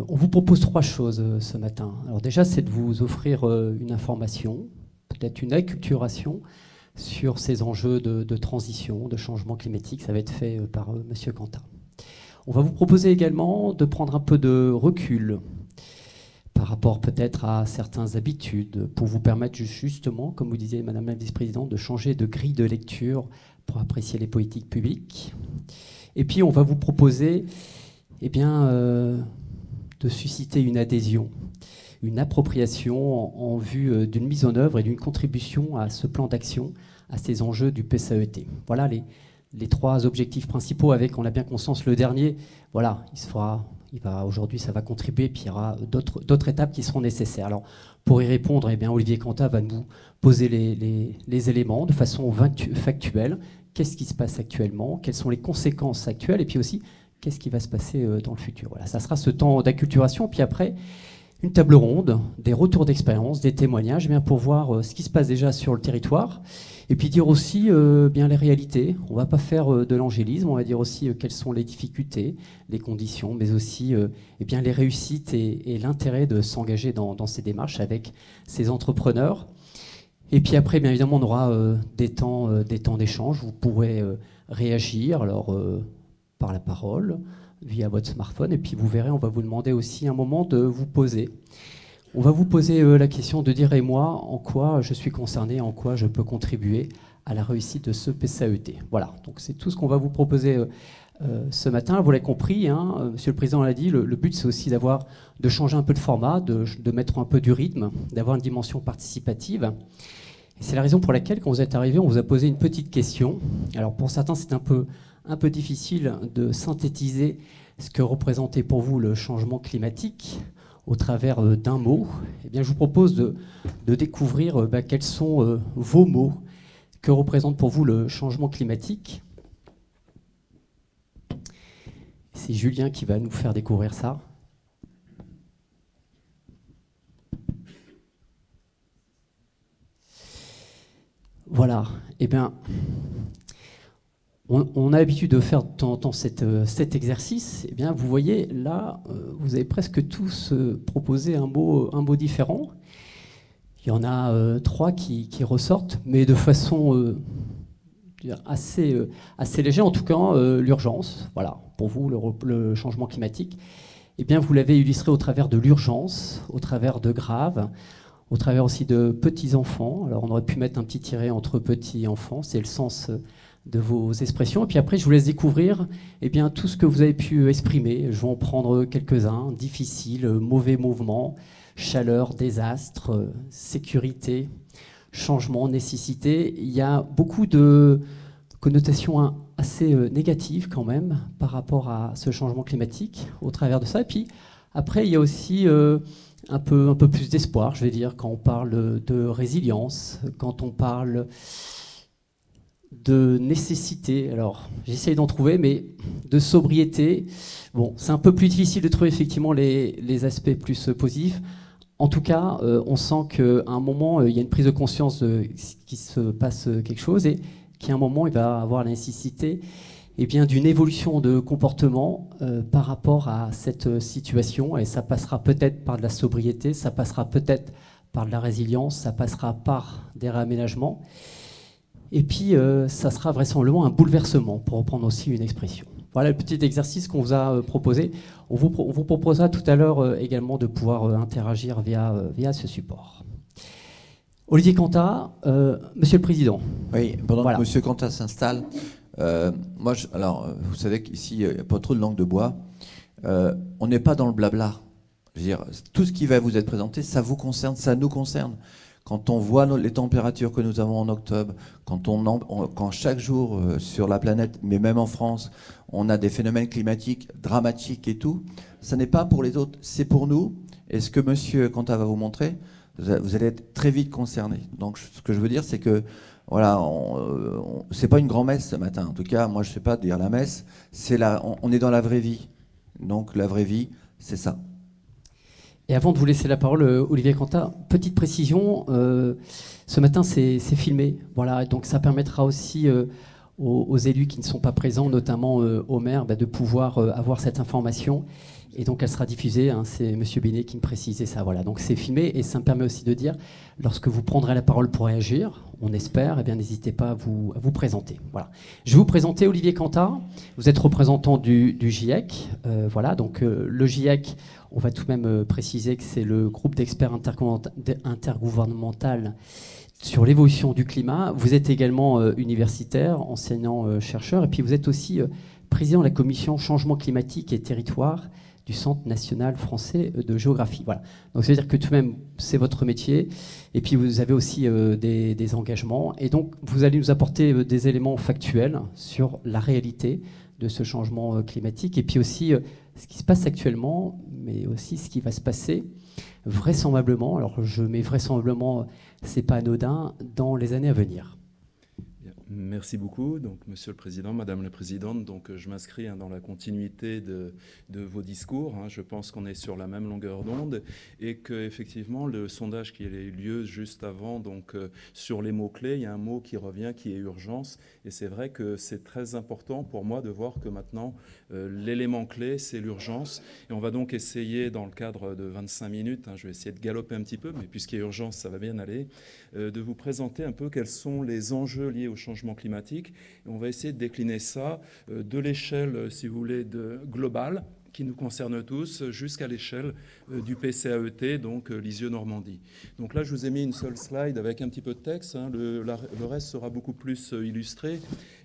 On vous propose trois choses ce matin. Alors déjà, c'est de vous offrir une information, peut-être une acculturation sur ces enjeux de transition, de changement climatique. Ça va être fait par Monsieur Cantat. On va vous proposer également de prendre un peu de recul par rapport peut-être à certaines habitudes pour vous permettre justement, comme vous disiez Madame la Vice-Présidente, de changer de grille de lecture pour apprécier les politiques publiques. Et puis on va vous proposer de susciter une adhésion, une appropriation en vue d'une mise en œuvre et d'une contribution à ce plan d'action, à ces enjeux du PCAET. Voilà les trois objectifs principaux avec, on a bien conscience, le dernier. Voilà, aujourd'hui, ça va contribuer, puis il y aura d'autres étapes qui seront nécessaires. Alors, pour y répondre, Olivier Cantat va nous poser les éléments de façon factuelle. Qu'est-ce qui se passe actuellement? Quelles sont les conséquences actuelles? Et puis aussi, qu'est-ce qui va se passer dans le futur? Voilà, ça sera ce temps d'acculturation. Puis après, une table ronde, des retours d'expérience, des témoignages, pour voir ce qui se passe déjà sur le territoire. Et puis dire aussi les réalités. On ne va pas faire de l'angélisme, on va dire aussi quelles sont les difficultés, les conditions, mais aussi les réussites et l'intérêt de s'engager dans ces démarches avec ces entrepreneurs. Et puis après, bien évidemment, on aura des temps d'échange. Vous pourrez réagir par la parole, via votre smartphone. Et puis vous verrez, on va vous demander aussi un moment de vous poser. On va vous poser la question de dire, et moi, en quoi je suis concerné, en quoi je peux contribuer à la réussite de ce PCAET. Voilà, donc c'est tout ce qu'on va vous proposer ce matin. Vous l'avez compris, Monsieur le Président l'a dit, le but c'est aussi de changer un peu de format, de mettre un peu du rythme, d'avoir une dimension participative. Et c'est la raison pour laquelle, quand vous êtes arrivé, on vous a posé une petite question. Alors pour certains, c'est un peu difficile de synthétiser ce que représentait pour vous le changement climatique au travers d'un mot. Je vous propose de découvrir quels sont vos mots. Que représente pour vous le changement climatique? C'est Julien qui va nous faire découvrir ça. Voilà. On a l'habitude de faire de temps en temps cet exercice. Vous voyez, là, vous avez presque tous proposé un mot différent. Il y en a trois qui ressortent, mais de façon assez légère. En tout cas, l'urgence, voilà, pour vous, le changement climatique. Vous l'avez illustré au travers de l'urgence, au travers de grave, au travers aussi de petits-enfants. Alors, on aurait pu mettre un petit tiret entre petits-enfants, c'est le sens de vos expressions. Et puis après, je vous laisse découvrir tout ce que vous avez pu exprimer. Je vais en prendre quelques-uns. Difficile, mauvais mouvement, chaleur, désastre, sécurité, changement, nécessité. Il y a beaucoup de connotations assez négatives quand même par rapport à ce changement climatique au travers de ça. Et puis après, il y a aussi un peu plus d'espoir, je vais dire, quand on parle de résilience, quand on parle de nécessité, alors j'essaye d'en trouver, mais de sobriété. Bon, c'est un peu plus difficile de trouver effectivement les aspects plus positifs. En tout cas, on sent qu'à un moment, il y a une prise de conscience qu'il se passe quelque chose et qu'à un moment, il va avoir la nécessité d'une évolution de comportement par rapport à cette situation. Et ça passera peut-être par de la sobriété, ça passera peut-être par de la résilience, ça passera par des réaménagements. Et puis, ça sera vraisemblablement un bouleversement, pour reprendre aussi une expression. Voilà le petit exercice qu'on vous a proposé. On vous proposera tout à l'heure également de pouvoir interagir via ce support. Olivier Cantat, Monsieur le Président. Oui, pendant que Monsieur Cantat s'installe, vous savez qu'ici, il n'y a pas trop de langue de bois. On n'est pas dans le blabla. Je veux dire, tout ce qui va vous être présenté, ça vous concerne, ça nous concerne. Quand on voit les températures que nous avons en octobre, quand chaque jour sur la planète, mais même en France, on a des phénomènes climatiques dramatiques et tout, ça n'est pas pour les autres, c'est pour nous. Et ce que Monsieur Cantat va vous montrer, vous allez être très vite concerné. Donc ce que je veux dire, c'est que voilà, c'est pas une grand-messe ce matin. En tout cas, moi je ne sais pas dire la messe. On est dans la vraie vie. Donc la vraie vie, c'est ça. Et avant de vous laisser la parole, Olivier Cantat, petite précision, ce matin c'est filmé, voilà, donc ça permettra aussi aux élus qui ne sont pas présents, notamment aux maires, de pouvoir avoir cette information. Et donc elle sera diffusée, hein, c'est M. Bénet qui me précisait ça. Voilà. Donc c'est filmé et ça me permet aussi de dire, lorsque vous prendrez la parole pour réagir, on espère, eh bien n'hésitez pas à vous présenter. Voilà. Je vais vous présenter Olivier Cantard. Vous êtes représentant du GIEC. Voilà. Donc le GIEC, on va tout de même préciser que c'est le groupe d'experts intergouvernemental sur l'évolution du climat. Vous êtes également universitaire, enseignant-chercheur, et puis vous êtes aussi président de la commission changement climatique et territoire du Centre national français de géographie. Voilà. Donc ça veut dire que tout de même, c'est votre métier, et puis vous avez aussi des engagements, et donc vous allez nous apporter des éléments factuels sur la réalité de ce changement climatique, et puis aussi ce qui se passe actuellement, mais aussi ce qui va se passer vraisemblablement, alors je mets vraisemblablement, c'est pas anodin, dans les années à venir. Merci beaucoup, donc, Monsieur le Président, Madame la Présidente. Donc, je m'inscris dans la continuité de vos discours. Je pense qu'on est sur la même longueur d'onde et qu'effectivement, le sondage qui a eu lieu juste avant, donc, sur les mots-clés, il y a un mot qui revient qui est urgence. Et c'est vrai que c'est très important pour moi de voir que maintenant, l'élément clé, c'est l'urgence. Et on va donc essayer, dans le cadre de 25 minutes, je vais essayer de galoper un petit peu, mais puisqu'il y a urgence, ça va bien aller, de vous présenter un peu quels sont les enjeux liés au changement climatique. Et on va essayer de décliner ça de l'échelle, si vous voulez, globale, qui nous concerne tous, jusqu'à l'échelle du PCAET, donc Lisieux-Normandie. Donc là, je vous ai mis une seule slide avec un petit peu de texte. Le reste sera beaucoup plus illustré.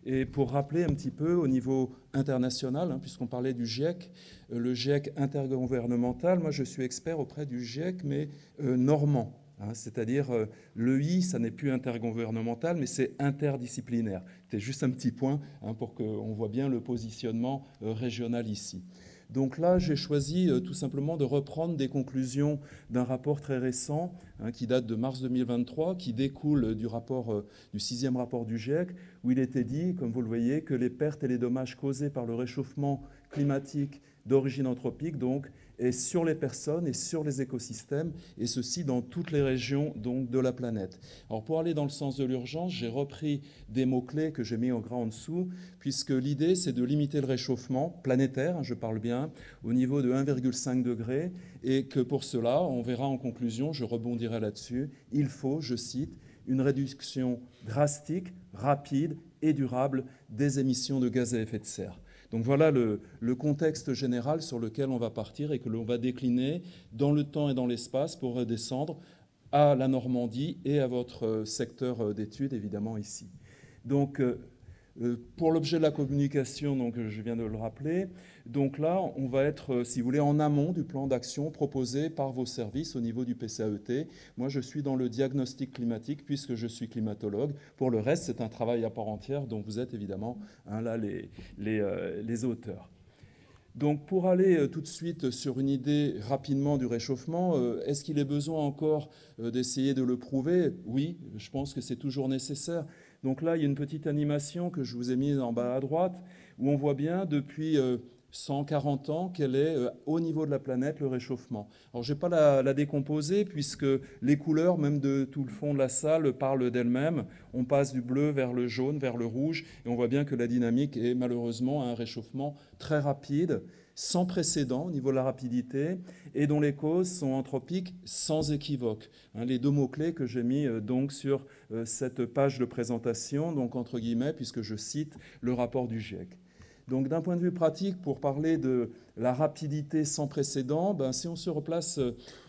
Et pour rappeler un petit peu au niveau international, puisqu'on parlait du GIEC, le GIEC intergouvernemental, moi je suis expert auprès du GIEC, mais normand. C'est-à-dire, le I, ça n'est plus intergouvernemental, mais c'est interdisciplinaire. C'est juste un petit point pour qu'on voit bien le positionnement régional ici. Donc là, j'ai choisi tout simplement de reprendre des conclusions d'un rapport très récent qui date de mars 2023, qui découle du 6e rapport du GIEC, où il était dit, comme vous le voyez, que les pertes et les dommages causés par le réchauffement climatique d'origine anthropique, donc, est sur les personnes et sur les écosystèmes, et ceci dans toutes les régions donc, de la planète. Alors pour aller dans le sens de l'urgence, j'ai repris des mots-clés que j'ai mis en gras en dessous, puisque l'idée c'est de limiter le réchauffement planétaire, je parle bien, au niveau de 1,5 degré, et que pour cela, on verra en conclusion, je rebondirai là-dessus, il faut, je cite, une réduction drastique, rapide et durable des émissions de gaz à effet de serre. Donc voilà le contexte général sur lequel on va partir et que l'on va décliner dans le temps et dans l'espace pour redescendre à la Normandie et à votre secteur d'études, évidemment, ici. Donc, pour l'objet de la communication, donc, je viens de le rappeler, donc là, on va être, si vous voulez, en amont du plan d'action proposé par vos services au niveau du PCAET. Moi, je suis dans le diagnostic climatique puisque je suis climatologue. Pour le reste, c'est un travail à part entière dont vous êtes évidemment là les auteurs. Donc pour aller tout de suite sur une idée rapidement du réchauffement, est-ce qu'il est besoin encore d'essayer de le prouver? Oui, je pense que c'est toujours nécessaire. Donc là, il y a une petite animation que je vous ai mise en bas à droite, où on voit bien depuis 140 ans quel est au niveau de la planète le réchauffement. Alors je ne vais pas la décomposer puisque les couleurs, même de tout le fond de la salle, parlent d'elles-mêmes. On passe du bleu vers le jaune, vers le rouge, et on voit bien que la dynamique est malheureusement un réchauffement très rapide, sans précédent au niveau de la rapidité, et dont les causes sont anthropiques sans équivoque. Les deux mots-clés que j'ai mis donc sur cette page de présentation, donc entre guillemets, puisque je cite le rapport du GIEC. Donc d'un point de vue pratique, pour parler de la rapidité sans précédent, si on se replace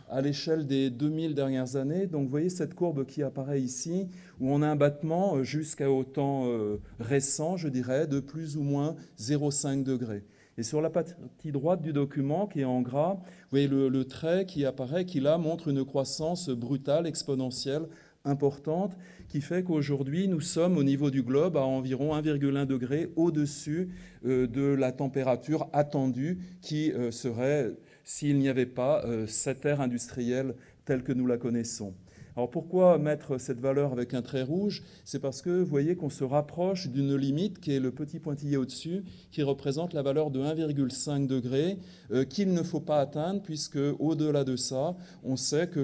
à l'échelle des 2000 dernières années, donc vous voyez cette courbe qui apparaît ici, où on a un battement jusqu'au temps récent, je dirais, de plus ou moins 0,5 degrés. Et sur la partie droite du document, qui est en gras, vous voyez le trait qui apparaît, qui là montre une croissance brutale, exponentielle, importante, qui fait qu'aujourd'hui, nous sommes au niveau du globe à environ 1,1 degré au-dessus de la température attendue qui serait, s'il n'y avait pas cette ère industrielle telle que nous la connaissons. Alors pourquoi mettre cette valeur avec un trait rouge? C'est parce que vous voyez qu'on se rapproche d'une limite qui est le petit pointillé au-dessus, qui représente la valeur de 1,5 degré, qu'il ne faut pas atteindre, puisque au-delà de ça, on sait que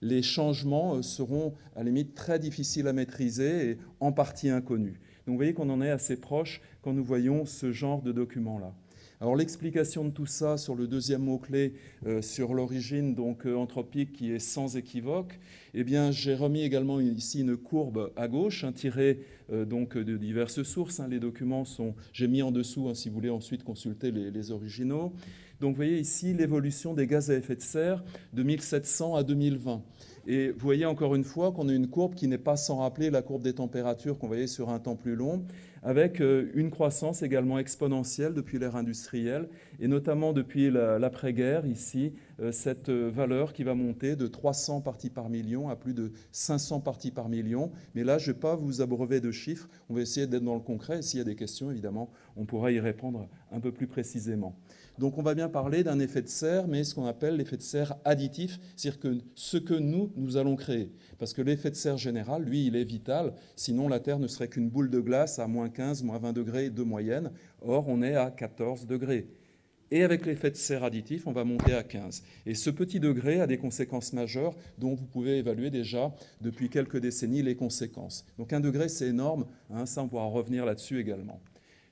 les changements seront à la limite très difficiles à maîtriser et en partie inconnus. Donc vous voyez qu'on en est assez proche quand nous voyons ce genre de document-là. Alors l'explication de tout ça sur le deuxième mot-clé, sur l'origine donc anthropique qui est sans équivoque, eh bien j'ai remis également ici une courbe à gauche, tirée donc de diverses sources. Les documents sont, j'ai mis en dessous si vous voulez ensuite consulter les originaux. Donc vous voyez ici l'évolution des gaz à effet de serre de 1700 à 2020. Et vous voyez encore une fois qu'on a une courbe qui n'est pas sans rappeler la courbe des températures qu'on voyait sur un temps plus long, avec une croissance également exponentielle depuis l'ère industrielle, et notamment depuis l'après-guerre, ici, cette valeur qui va monter de 300 parties par million à plus de 500 parties par million. Mais là, je ne vais pas vous abreuver de chiffres, on va essayer d'être dans le concret, et s'il y a des questions, évidemment, on pourra y répondre un peu plus précisément. Donc on va bien parler d'un effet de serre, mais ce qu'on appelle l'effet de serre additif, c'est-à-dire que ce que nous allons créer. Parce que l'effet de serre général, lui, il est vital, sinon la Terre ne serait qu'une boule de glace à moins 15, moins 20 degrés de moyenne. Or, on est à 14 degrés. Et avec l'effet de serre additif, on va monter à 15. Et ce petit degré a des conséquences majeures dont vous pouvez évaluer déjà depuis quelques décennies les conséquences. Donc 1 degré, c'est énorme, ça on pourra revenir là-dessus également.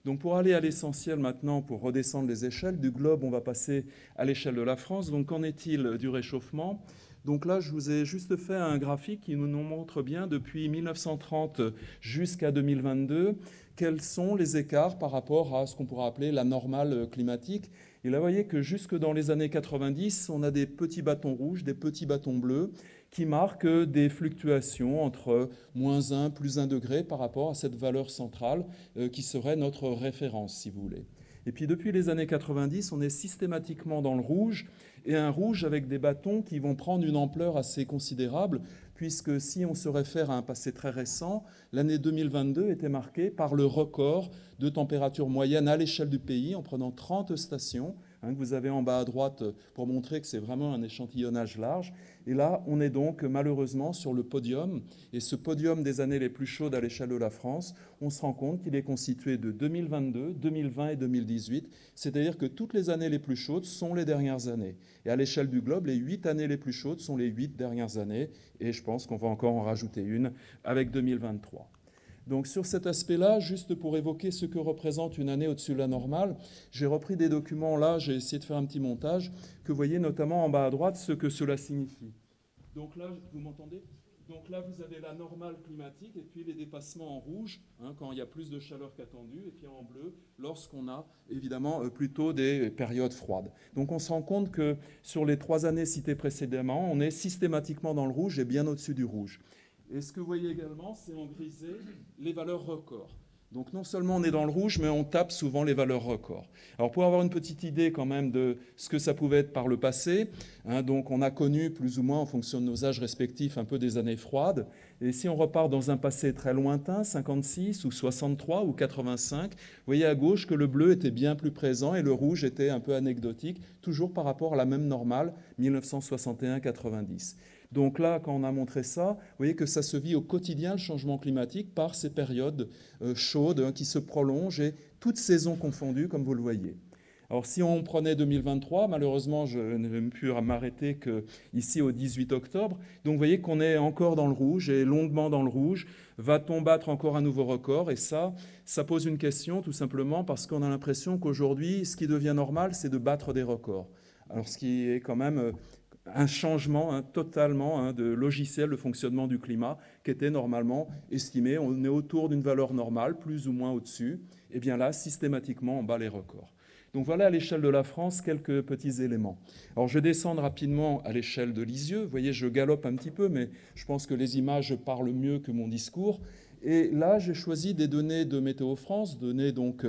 Donc pour aller à l'essentiel maintenant, pour redescendre les échelles, du globe on va passer à l'échelle de la France. Donc qu'en est-il du réchauffement ? Donc là je vous ai juste fait un graphique qui nous montre bien depuis 1930 jusqu'à 2022 quels sont les écarts par rapport à ce qu'on pourrait appeler la normale climatique. Et là vous voyez que jusque dans les années 90, on a des petits bâtons rouges, des petits bâtons bleus qui marquent des fluctuations entre moins 1, plus 1 degré par rapport à cette valeur centrale qui serait notre référence, si vous voulez. Et puis depuis les années 90, on est systématiquement dans le rouge, et un rouge avec des bâtons qui vont prendre une ampleur assez considérable, puisque si on se réfère à un passé très récent, l'année 2022 était marquée par le record de température moyenne à l'échelle du pays, en prenant 30 stations, que vous avez en bas à droite pour montrer que c'est vraiment un échantillonnage large. Et là, on est donc malheureusement sur le podium. Et ce podium des années les plus chaudes à l'échelle de la France, on se rend compte qu'il est constitué de 2022, 2020 et 2018. C'est-à-dire que toutes les années les plus chaudes sont les dernières années. Et à l'échelle du globe, les 8 années les plus chaudes sont les 8 dernières années. Et je pense qu'on va encore en rajouter une avec 2023. Donc sur cet aspect-là, juste pour évoquer ce que représente une année au-dessus de la normale, j'ai repris des documents là, j'ai essayé de faire un petit montage, que vous voyez notamment en bas à droite ce que cela signifie. Donc là, vous m'entendez ? Donc là, vous avez la normale climatique et puis les dépassements en rouge, quand il y a plus de chaleur qu'attendu, et puis en bleu, lorsqu'on a évidemment plutôt des périodes froides. Donc on se rend compte que sur les 3 années citées précédemment, on est systématiquement dans le rouge et bien au-dessus du rouge. Et ce que vous voyez également, c'est en grisé les valeurs records. Donc non seulement on est dans le rouge, mais on tape souvent les valeurs records. Alors pour avoir une petite idée quand même de ce que ça pouvait être par le passé, donc on a connu plus ou moins en fonction de nos âges respectifs un peu des années froides. Et si on repart dans un passé très lointain, 56 ou 63 ou 85, vous voyez à gauche que le bleu était bien plus présent et le rouge était un peu anecdotique, toujours par rapport à la même normale, 1961-90. Donc là, quand on a montré ça, vous voyez que ça se vit au quotidien, le changement climatique, par ces périodes chaudes qui se prolongent et toutes saisons confondues, comme vous le voyez. Alors si on prenait 2023, malheureusement, je ne vais plus m'arrêter qu'ici au 18 octobre. Donc vous voyez qu'on est encore dans le rouge et longuement dans le rouge. Va-t-on battre encore un nouveau record ? Et ça pose une question tout simplement parce qu'on a l'impression qu'aujourd'hui, ce qui devient normal, c'est de battre des records. Alors ce qui est quand même un changement totalement de logiciel de fonctionnement du climat qui était normalement estimé, on est autour d'une valeur normale, plus ou moins au-dessus, et bien là, systématiquement, on bat les records. Donc voilà à l'échelle de la France quelques petits éléments. Alors je vais descendre rapidement à l'échelle de Lisieux. Vous voyez, je galope un petit peu, mais je pense que les images parlent mieux que mon discours. Et là, j'ai choisi des données de Météo France, données donc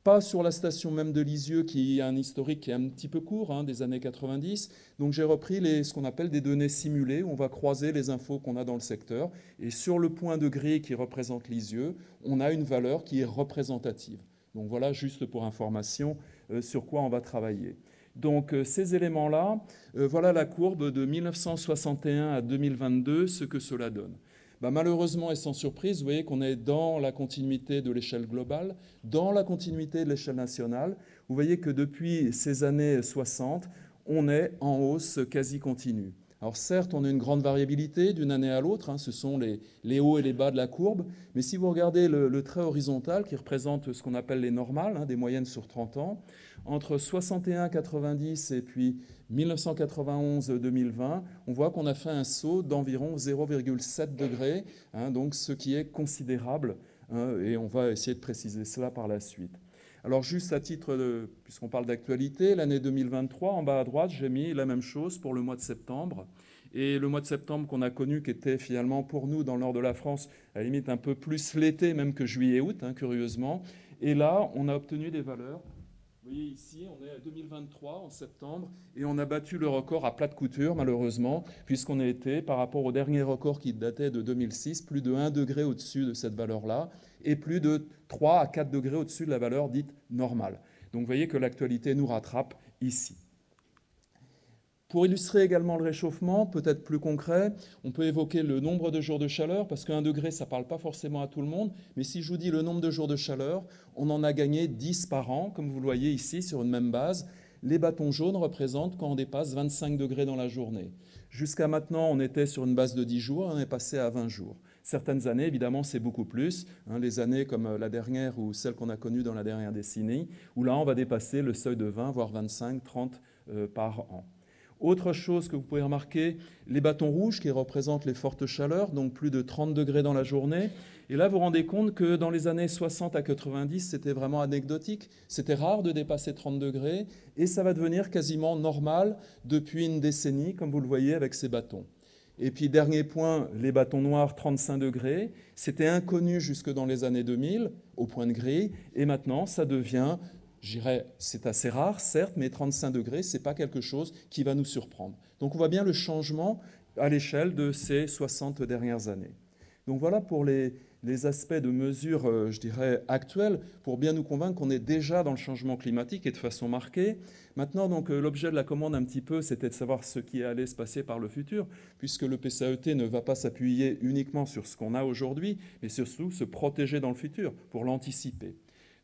pas sur la station même de Lisieux, qui a un historique qui est un petit peu court, des années 90. Donc j'ai repris ce qu'on appelle des données simulées, où on va croiser les infos qu'on a dans le secteur. Et sur le point de gris qui représente Lisieux, on a une valeur qui est représentative. Donc voilà, juste pour information, sur quoi on va travailler. Donc ces éléments-là, voilà la courbe de 1961 à 2022, ce que cela donne. Malheureusement et sans surprise, vous voyez qu'on est dans la continuité de l'échelle globale, dans la continuité de l'échelle nationale. Vous voyez que depuis ces années 60, on est en hausse quasi continue. Alors certes, on a une grande variabilité d'une année à l'autre, hein, ce sont les hauts et les bas de la courbe, mais si vous regardez le trait horizontal qui représente ce qu'on appelle les normales, hein, des moyennes sur 30 ans, entre 61-90 et puis 1991-2020, on voit qu'on a fait un saut d'environ 0,7 degrés, hein, donc ce qui est considérable, hein, et on va essayer de préciser cela par la suite. Alors juste à titre de, puisqu'on parle d'actualité, l'année 2023, en bas à droite, j'ai mis la même chose pour le mois de septembre. Et le mois de septembre qu'on a connu, qui était finalement pour nous dans le nord de la France, à la limite un peu plus l'été même que juillet-août, hein, curieusement. Et là, on a obtenu des valeurs. Vous voyez ici, on est à 2023 en septembre et on a battu le record à plat de couture malheureusement puisqu'on a été par rapport au dernier record qui datait de 2006 plus de 1 degré au-dessus de cette valeur-là et plus de 3 à 4 degrés au-dessus de la valeur dite normale. Donc vous voyez que l'actualité nous rattrape ici. Pour illustrer également le réchauffement, peut-être plus concret, on peut évoquer le nombre de jours de chaleur, parce qu'un degré, ça ne parle pas forcément à tout le monde, mais si je vous dis le nombre de jours de chaleur, on en a gagné 10 par an, comme vous le voyez ici, sur une même base. Les bâtons jaunes représentent quand on dépasse 25 degrés dans la journée. Jusqu'à maintenant, on était sur une base de 10 jours, on est passé à 20 jours. Certaines années, évidemment, c'est beaucoup plus. Hein, les années comme la dernière ou celle qu'on a connue dans la dernière décennie, où là, on va dépasser le seuil de 20, voire 25, 30 par an. Autre chose que vous pouvez remarquer, les bâtons rouges qui représentent les fortes chaleurs, donc plus de 30 degrés dans la journée. Et là, vous vous rendez compte que dans les années 60 à 90, c'était vraiment anecdotique. C'était rare de dépasser 30 degrés et ça va devenir quasiment normal depuis une décennie, comme vous le voyez avec ces bâtons. Et puis, dernier point, les bâtons noirs, 35 degrés. C'était inconnu jusque dans les années 2000, au point de grille. Et maintenant, ça devient... Je dirais, c'est assez rare, certes, mais 35 degrés, ce n'est pas quelque chose qui va nous surprendre. Donc on voit bien le changement à l'échelle de ces 60 dernières années. Donc voilà pour les aspects de mesures, je dirais, actuelles, pour bien nous convaincre qu'on est déjà dans le changement climatique et de façon marquée. Maintenant, donc, l'objet de la commande un petit peu, c'était de savoir ce qui allait se passer par le futur, puisque le PCAET ne va pas s'appuyer uniquement sur ce qu'on a aujourd'hui, mais surtout se protéger dans le futur, pour l'anticiper.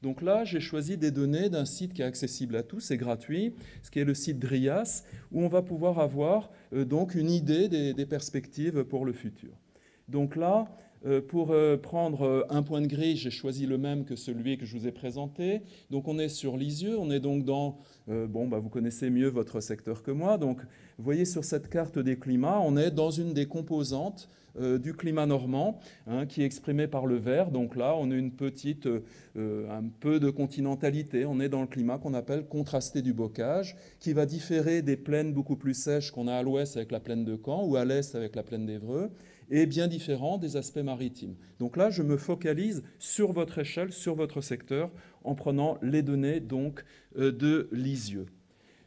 Donc là, j'ai choisi des données d'un site qui est accessible à tous, c'est gratuit, ce qui est le site DRIAS, où on va pouvoir avoir donc une idée des perspectives pour le futur. Donc là, pour prendre un point de grille, j'ai choisi le même que celui que je vous ai présenté. Donc on est sur Lisieux, on est donc dans... vous connaissez mieux votre secteur que moi. Donc vous voyez sur cette carte des climats, on est dans une des composantes du climat normand, hein, qui est exprimé par le vert. Donc là, on a une petite, un peu de continentalité. On est dans le climat qu'on appelle contrasté du bocage, qui va différer des plaines beaucoup plus sèches qu'on a à l'ouest avec la plaine de Caen ou à l'est avec la plaine d'Évreux, et bien différent des aspects maritimes. Donc là, je me focalise sur votre échelle, sur votre secteur, en prenant les données donc, de Lisieux.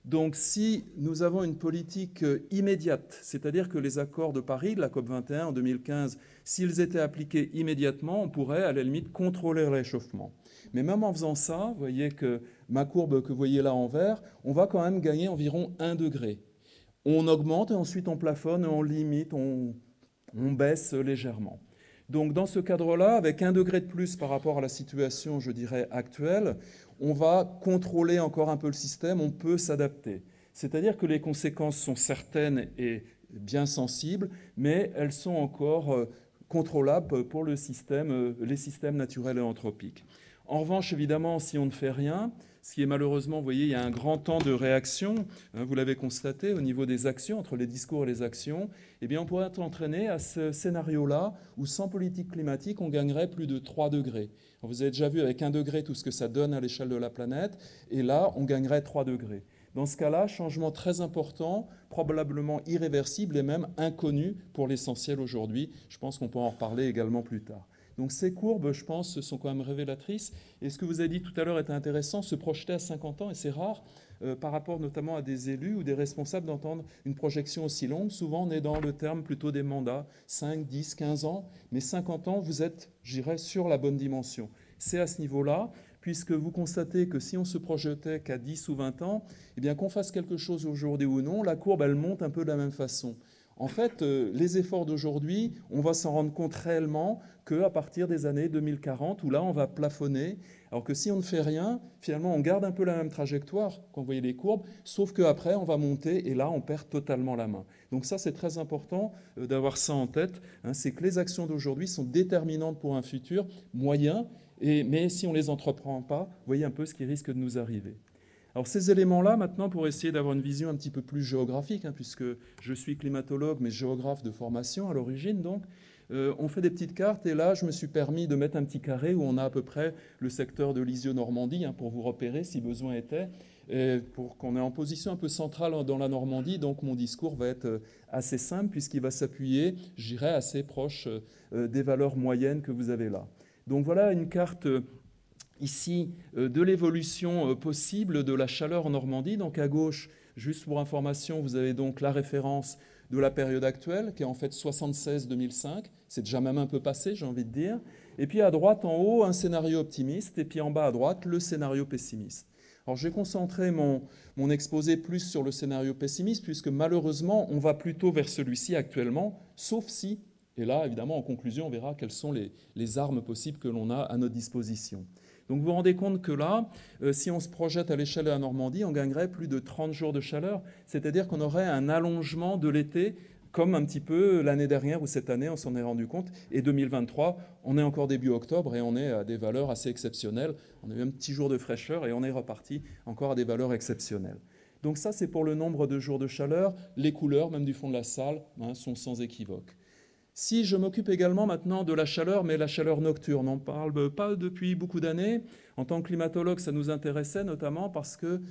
Donc si nous avons une politique immédiate, c'est-à-dire que les accords de Paris, de la COP21 en 2015, s'ils étaient appliqués immédiatement, on pourrait à la limite contrôler le réchauffement. Mais même en faisant ça, vous voyez que ma courbe que vous voyez là en vert, on va quand même gagner environ 1 degré. On augmente et ensuite on plafonne, on limite, on baisse légèrement. Donc dans ce cadre-là, avec 1 degré de plus par rapport à la situation, je dirais, actuelle, on va contrôler encore un peu le système, on peut s'adapter. C'est-à-dire que les conséquences sont certaines et bien sensibles, mais elles sont encore contrôlables pour les systèmes naturels et anthropiques. En revanche, évidemment, si on ne fait rien, ce qui est malheureusement, vous voyez, il y a un grand temps de réaction, hein, vous l'avez constaté, au niveau des actions, entre les discours et les actions, eh bien, on pourrait être entraîné à ce scénario-là où, sans politique climatique, on gagnerait plus de 3 degrés. Alors, vous avez déjà vu avec 1 degré tout ce que ça donne à l'échelle de la planète, et là, on gagnerait 3 degrés. Dans ce cas-là, changement très important, probablement irréversible et même inconnu pour l'essentiel aujourd'hui. Je pense qu'on peut en reparler également plus tard. Donc ces courbes, je pense, sont quand même révélatrices. Et ce que vous avez dit tout à l'heure est intéressant, se projeter à 50 ans, et c'est rare par rapport notamment à des élus ou des responsables d'entendre une projection aussi longue. Souvent, on est dans le terme plutôt des mandats, 5, 10, 15 ans. Mais 50 ans, vous êtes, je dirais, sur la bonne dimension. C'est à ce niveau-là, puisque vous constatez que si on se projetait qu'à 10 ou 20 ans, eh bien qu'on fasse quelque chose aujourd'hui ou non, la courbe, elle monte un peu de la même façon. En fait, les efforts d'aujourd'hui, on va s'en rendre compte réellement qu'à partir des années 2040, où là, on va plafonner, alors que si on ne fait rien, finalement, on garde un peu la même trajectoire quand vous voyez les courbes, sauf qu'après, on va monter et là, on perd totalement la main. Donc ça, c'est très important d'avoir ça en tête, hein, c'est que les actions d'aujourd'hui sont déterminantes pour un futur moyen, mais si on ne les entreprend pas, vous voyez un peu ce qui risque de nous arriver. Alors ces éléments-là, maintenant, pour essayer d'avoir une vision un petit peu plus géographique, hein, puisque je suis climatologue, mais géographe de formation à l'origine, donc, on fait des petites cartes, et là, je me suis permis de mettre un petit carré où on a à peu près le secteur de Lisieux-Normandie, hein, pour vous repérer si besoin était, et pour qu'on ait en position un peu centrale dans la Normandie. Donc mon discours va être assez simple, puisqu'il va s'appuyer, je dirais, assez proche des valeurs moyennes que vous avez là. Donc voilà une carte ici de l'évolution possible de la chaleur en Normandie. Donc à gauche, juste pour information, vous avez donc la référence de la période actuelle, qui est en fait 76-2005. C'est déjà même un peu passé, j'ai envie de dire. Et puis à droite, en haut, un scénario optimiste, et puis en bas à droite, le scénario pessimiste. Alors j'ai concentré mon exposé plus sur le scénario pessimiste, puisque malheureusement, on va plutôt vers celui-ci actuellement, sauf si, et là, évidemment, en conclusion, on verra quelles sont les armes possibles que l'on a à notre disposition. Donc vous vous rendez compte que là, si on se projette à l'échelle de la Normandie, on gagnerait plus de 30 jours de chaleur, c'est-à-dire qu'on aurait un allongement de l'été, comme un petit peu l'année dernière ou cette année, on s'en est rendu compte. Et 2023, on est encore début octobre et on est à des valeurs assez exceptionnelles. On a eu un petit jour de fraîcheur et on est reparti encore à des valeurs exceptionnelles. Donc ça, c'est pour le nombre de jours de chaleur. Les couleurs, même du fond de la salle, hein, sont sans équivoque. Si je m'occupe également maintenant de la chaleur, mais la chaleur nocturne, on ne parle pas depuis beaucoup d'années. En tant que climatologue, ça nous intéressait notamment parce que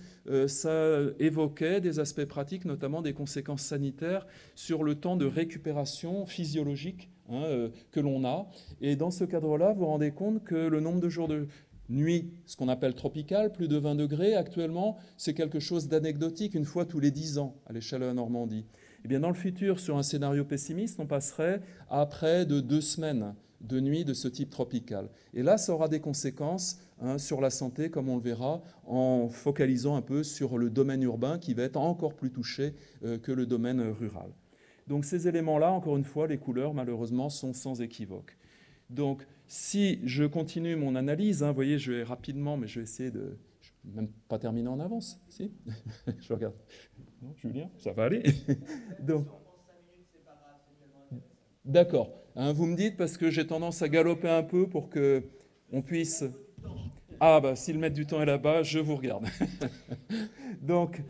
ça évoquait des aspects pratiques, notamment des conséquences sanitaires sur le temps de récupération physiologique, hein, que l'on a. Et dans ce cadre-là, vous vous rendez compte que le nombre de jours de nuit, ce qu'on appelle tropical, plus de 20 degrés, actuellement, c'est quelque chose d'anecdotique, une fois tous les 10 ans à l'échelle de la Normandie. Eh bien, dans le futur, sur un scénario pessimiste, on passerait à près de 2 semaines de nuit de ce type tropical. Et là, ça aura des conséquences, hein, sur la santé, comme on le verra, en focalisant un peu sur le domaine urbain qui va être encore plus touché que le domaine rural. Donc ces éléments-là, encore une fois, les couleurs, malheureusement, sont sans équivoque. Donc si je continue mon analyse, hein, vous voyez, je vais rapidement, mais je vais essayer de... Je ne vais même pas terminer en avance, si. Je regarde. Non, Julien, ça va aller. Donc, d'accord. Hein, vous me dites parce que j'ai tendance à galoper un peu pour qu'on puisse... Ah, bah, si le maître du temps est là-bas, je vous regarde. Donc,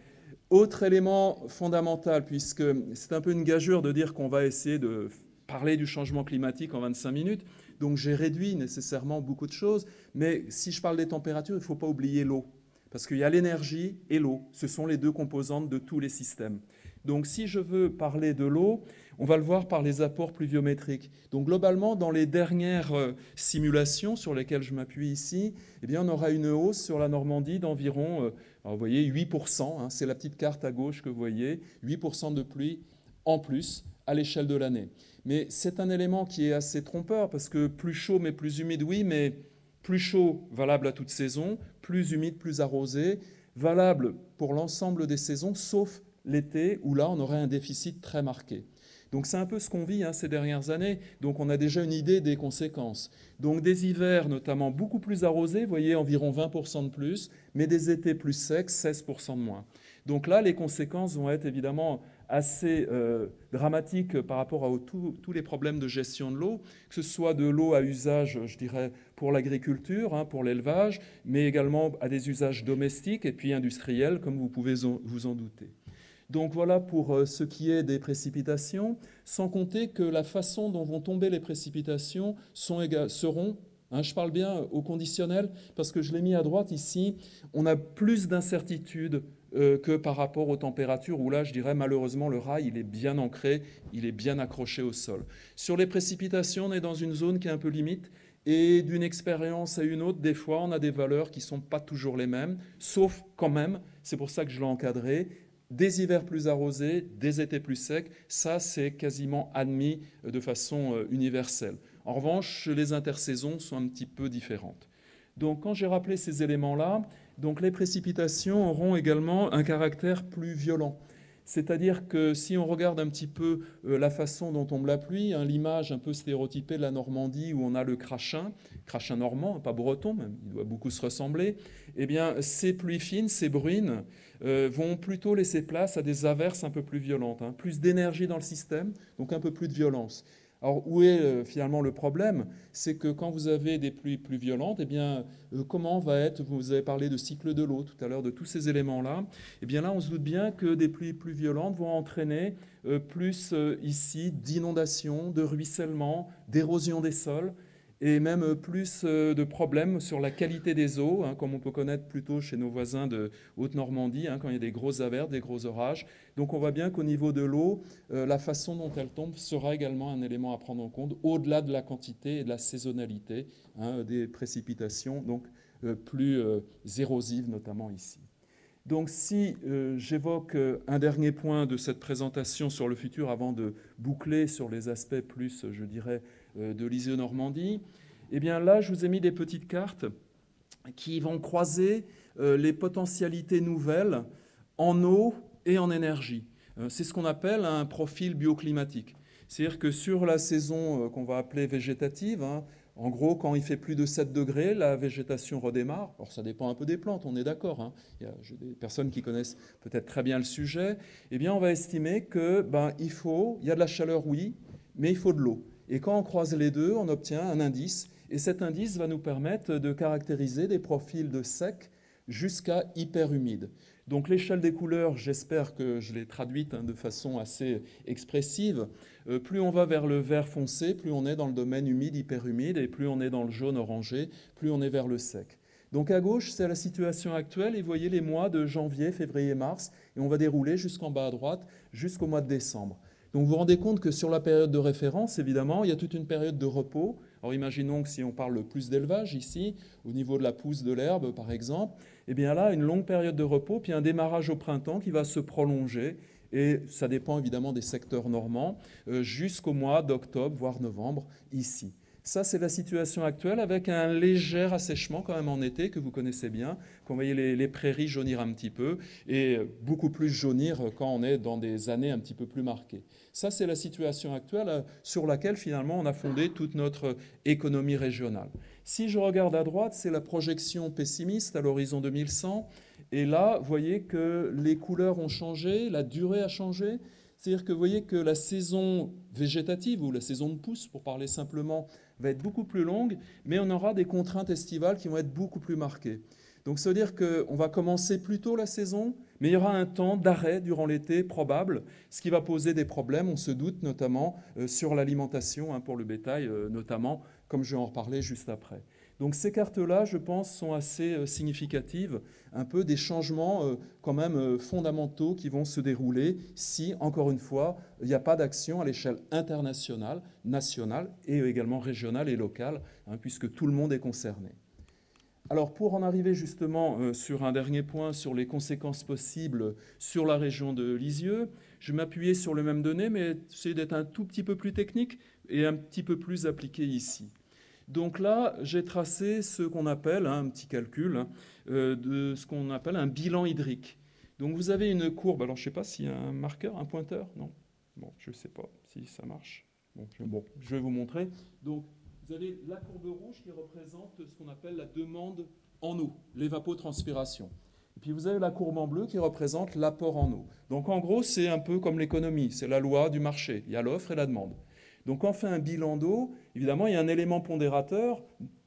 autre élément fondamental, puisque c'est un peu une gageure de dire qu'on va essayer de parler du changement climatique en 25 minutes. Donc, j'ai réduit nécessairement beaucoup de choses. Mais si je parle des températures, il ne faut pas oublier l'eau. Parce qu'il y a l'énergie et l'eau. Ce sont les deux composantes de tous les systèmes. Donc, si je veux parler de l'eau, on va le voir par les apports pluviométriques. Donc, globalement, dans les dernières simulations sur lesquelles je m'appuie ici, eh bien, on aura une hausse sur la Normandie d'environ, vous voyez, 8%. Hein, c'est la petite carte à gauche que vous voyez. 8% de pluie en plus à l'échelle de l'année. Mais c'est un élément qui est assez trompeur parce que plus chaud mais plus humide, oui, mais plus chaud, valable à toute saison, plus humide, plus arrosé, valable pour l'ensemble des saisons, sauf l'été, où là, on aurait un déficit très marqué. Donc c'est un peu ce qu'on vit, hein, ces dernières années, donc on a déjà une idée des conséquences. Donc des hivers notamment beaucoup plus arrosés, vous voyez, environ 20% de plus, mais des étés plus secs, 16% de moins. Donc là, les conséquences vont être évidemment assez dramatique par rapport à tous les problèmes de gestion de l'eau, que ce soit de l'eau à usage, je dirais, pour l'agriculture, hein, pour l'élevage, mais également à des usages domestiques et puis industriels, comme vous pouvez vous en douter. Donc voilà pour ce qui est des précipitations, sans compter que la façon dont vont tomber les précipitations seront, hein, je parle bien au conditionnel, parce que je l'ai mis à droite ici, on a plus d'incertitudes que par rapport aux températures, où là, je dirais, malheureusement, le rail, il est bien ancré, il est bien accroché au sol. Sur les précipitations, on est dans une zone qui est un peu limite, et d'une expérience à une autre, des fois, on a des valeurs qui ne sont pas toujours les mêmes, sauf quand même, c'est pour ça que je l'ai encadré, des hivers plus arrosés, des étés plus secs, ça, c'est quasiment admis de façon universelle. En revanche, les intersaisons sont un petit peu différentes. Donc, quand j'ai rappelé ces éléments-là, donc les précipitations auront également un caractère plus violent. C'est-à-dire que si on regarde un petit peu la façon dont tombe la pluie, hein, l'image un peu stéréotypée de la Normandie où on a le crachin normand, pas breton, même, il doit beaucoup se ressembler, eh bien ces pluies fines, ces bruines, vont plutôt laisser place à des averses un peu plus violentes, hein, plus d'énergie dans le système, donc un peu plus de violence. Alors, où est finalement le problème? C'est que quand vous avez des pluies plus violentes, eh bien, comment va être, vous avez parlé de cycle de l'eau tout à l'heure, de tous ces éléments-là, eh bien là, on se doute bien que des pluies plus violentes vont entraîner plus ici d'inondations, de ruissellement, d'érosion des sols, et même plus de problèmes sur la qualité des eaux, hein, comme on peut connaître plutôt chez nos voisins de Haute-Normandie, hein, quand il y a des grosses averses, des gros orages. Donc on voit bien qu'au niveau de l'eau, la façon dont elle tombe sera également un élément à prendre en compte, au-delà de la quantité et de la saisonnalité, hein, des précipitations, donc plus érosives, notamment ici. Donc si j'évoque un dernier point de cette présentation sur le futur avant de boucler sur les aspects plus, je dirais, de Lisieux-Normandie, eh bien là, je vous ai mis des petites cartes qui vont croiser les potentialités nouvelles en eau et en énergie. C'est ce qu'on appelle un profil bioclimatique. C'est-à-dire que sur la saison qu'on va appeler végétative, hein, en gros, quand il fait plus de 7 degrés, la végétation redémarre. Alors, ça dépend un peu des plantes, on est d'accord. Hein. J'ai des personnes qui connaissent peut-être très bien le sujet. Eh bien, on va estimer que il y a de la chaleur, oui, mais il faut de l'eau. Et quand on croise les deux, on obtient un indice. Et cet indice va nous permettre de caractériser des profils de sec jusqu'à hyper humide. Donc l'échelle des couleurs, j'espère que je l'ai traduite de façon assez expressive. Plus on va vers le vert foncé, plus on est dans le domaine humide, hyper humide, et plus on est dans le jaune orangé, plus on est vers le sec. Donc à gauche, c'est la situation actuelle, et vous voyez les mois de janvier, février, mars, et on va dérouler jusqu'en bas à droite, jusqu'au mois de décembre. Donc vous vous rendez compte que sur la période de référence, évidemment, il y a toute une période de repos. Alors imaginons que si on parle plus d'élevage ici, au niveau de la pousse de l'herbe par exemple, eh bien là, une longue période de repos, puis un démarrage au printemps qui va se prolonger, et ça dépend évidemment des secteurs normands, jusqu'au mois d'octobre, voire novembre, ici. Ça, c'est la situation actuelle avec un léger assèchement quand même en été que vous connaissez bien, quand vous voyez les prairies jaunir un petit peu et beaucoup plus jaunir quand on est dans des années un petit peu plus marquées. Ça, c'est la situation actuelle sur laquelle finalement on a fondé toute notre économie régionale. Si je regarde à droite, c'est la projection pessimiste à l'horizon 2100. Et là, vous voyez que les couleurs ont changé, la durée a changé. C'est-à-dire que vous voyez que la saison végétative, ou la saison de pousse, pour parler simplement, va être beaucoup plus longue, mais on aura des contraintes estivales qui vont être beaucoup plus marquées. Donc ça veut dire qu'on va commencer plus tôt la saison, mais il y aura un temps d'arrêt durant l'été probable, ce qui va poser des problèmes, on se doute, notamment sur l'alimentation, hein, pour le bétail notamment, comme je vais en reparler juste après. Donc ces cartes-là, je pense, sont assez significatives, un peu des changements quand même fondamentaux qui vont se dérouler si, encore une fois, il n'y a pas d'action à l'échelle internationale, nationale et également régionale et locale, hein, puisque tout le monde est concerné. Alors pour en arriver justement sur un dernier point, sur les conséquences possibles sur la région de Lisieux, je vais m'appuyer sur les mêmes données, mais essayer d'être un tout petit peu plus technique et un petit peu plus appliqué ici. Donc là, j'ai tracé ce qu'on appelle, un petit calcul, de ce qu'on appelle un bilan hydrique. Donc vous avez une courbe, alors je ne sais pas s'il y a un marqueur, un pointeur, non? Bon, je ne sais pas si ça marche. Bon, je vais vous montrer. Donc vous avez la courbe rouge qui représente ce qu'on appelle la demande en eau, l'évapotranspiration. Et puis vous avez la courbe en bleu qui représente l'apport en eau. Donc en gros, c'est un peu comme l'économie, c'est la loi du marché. Il y a l'offre et la demande. Donc quand on fait un bilan d'eau, évidemment, il y a un élément pondérateur,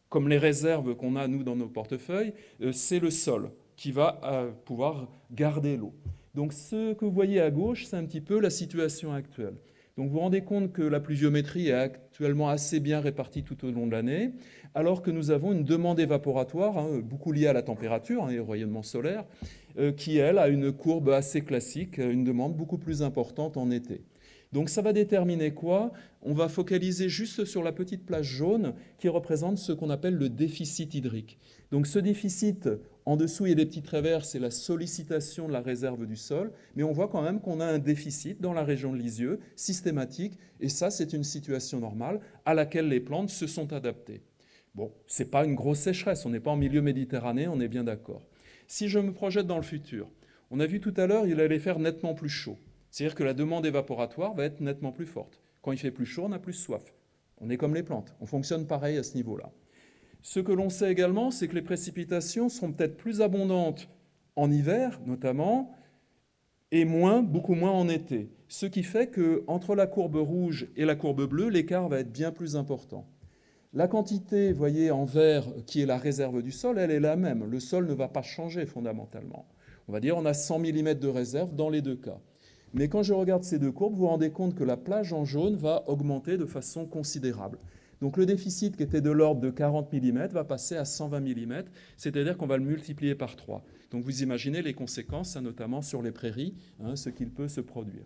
comme les réserves qu'on a, nous, dans nos portefeuilles, c'est le sol qui va pouvoir garder l'eau. Donc ce que vous voyez à gauche, c'est un petit peu la situation actuelle. Donc vous vous rendez compte que la pluviométrie est actuellement assez bien répartie tout au long de l'année, alors que nous avons une demande évaporatoire, hein, beaucoup liée à la température, hein, et au rayonnement solaire, qui, elle, a une courbe assez classique, une demande beaucoup plus importante en été. Donc ça va déterminer quoi? On va focaliser juste sur la petite plage jaune qui représente ce qu'on appelle le déficit hydrique. Donc ce déficit, en dessous il y a des petits traits verts, c'est la sollicitation de la réserve du sol, mais on voit quand même qu'on a un déficit dans la région de Lisieux, systématique, et ça c'est une situation normale à laquelle les plantes se sont adaptées. Bon, ce n'est pas une grosse sécheresse, on n'est pas en milieu méditerranéen, on est bien d'accord. Si je me projette dans le futur, on a vu tout à l'heure, il allait faire nettement plus chaud. C'est-à-dire que la demande évaporatoire va être nettement plus forte. Quand il fait plus chaud, on a plus soif. On est comme les plantes, on fonctionne pareil à ce niveau-là. Ce que l'on sait également, c'est que les précipitations seront peut-être plus abondantes en hiver, notamment, et beaucoup moins en été. Ce qui fait qu'entre la courbe rouge et la courbe bleue, l'écart va être bien plus important. La quantité, vous voyez, en vert, qui est la réserve du sol, elle est la même. Le sol ne va pas changer fondamentalement. On va dire on a 100 mm de réserve dans les deux cas. Mais quand je regarde ces deux courbes, vous vous rendez compte que la plage en jaune va augmenter de façon considérable. Donc le déficit qui était de l'ordre de 40 mm va passer à 120 mm, c'est-à-dire qu'on va le multiplier par 3. Donc vous imaginez les conséquences, notamment sur les prairies, ce qu'il peut se produire.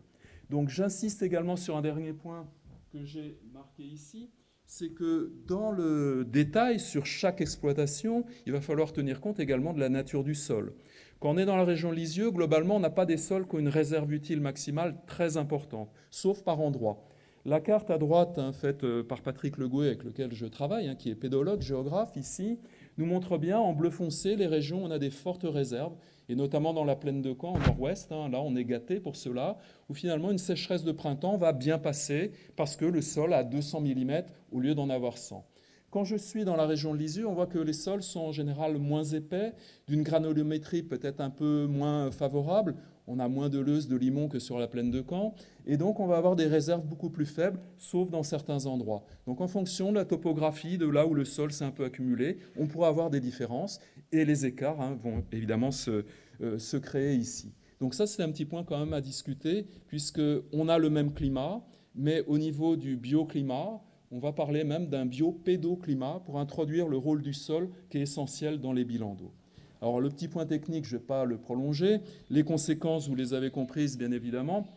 Donc j'insiste également sur un dernier point que j'ai marqué ici, c'est que dans le détail, sur chaque exploitation, il va falloir tenir compte également de la nature du sol. Quand on est dans la région de Lisieux, globalement, on n'a pas des sols qui ont une réserve utile maximale très importante, sauf par endroits. La carte à droite, faite par Patrick Legoué, avec lequel je travaille, qui est pédologue, géographe ici, nous montre bien en bleu foncé les régions où on a des fortes réserves, et notamment dans la plaine de Caen, au nord-ouest, là on est gâté pour cela, où finalement une sécheresse de printemps va bien passer parce que le sol a 200 mm au lieu d'en avoir 100. Quand je suis dans la région de Lisieux, on voit que les sols sont en général moins épais, d'une granulométrie peut-être un peu moins favorable. On a moins de leuses de limon que sur la plaine de Caen. Et donc, on va avoir des réserves beaucoup plus faibles, sauf dans certains endroits. Donc, en fonction de la topographie, de là où le sol s'est un peu accumulé, on pourra avoir des différences. Et les écarts vont évidemment se créer ici. Donc ça, c'est un petit point quand même à discuter, puisqu'on a le même climat, mais au niveau du bioclimat, on va parler même d'un biopédoclimat pour introduire le rôle du sol qui est essentiel dans les bilans d'eau. Alors le petit point technique, je ne vais pas le prolonger. Les conséquences, vous les avez comprises bien évidemment,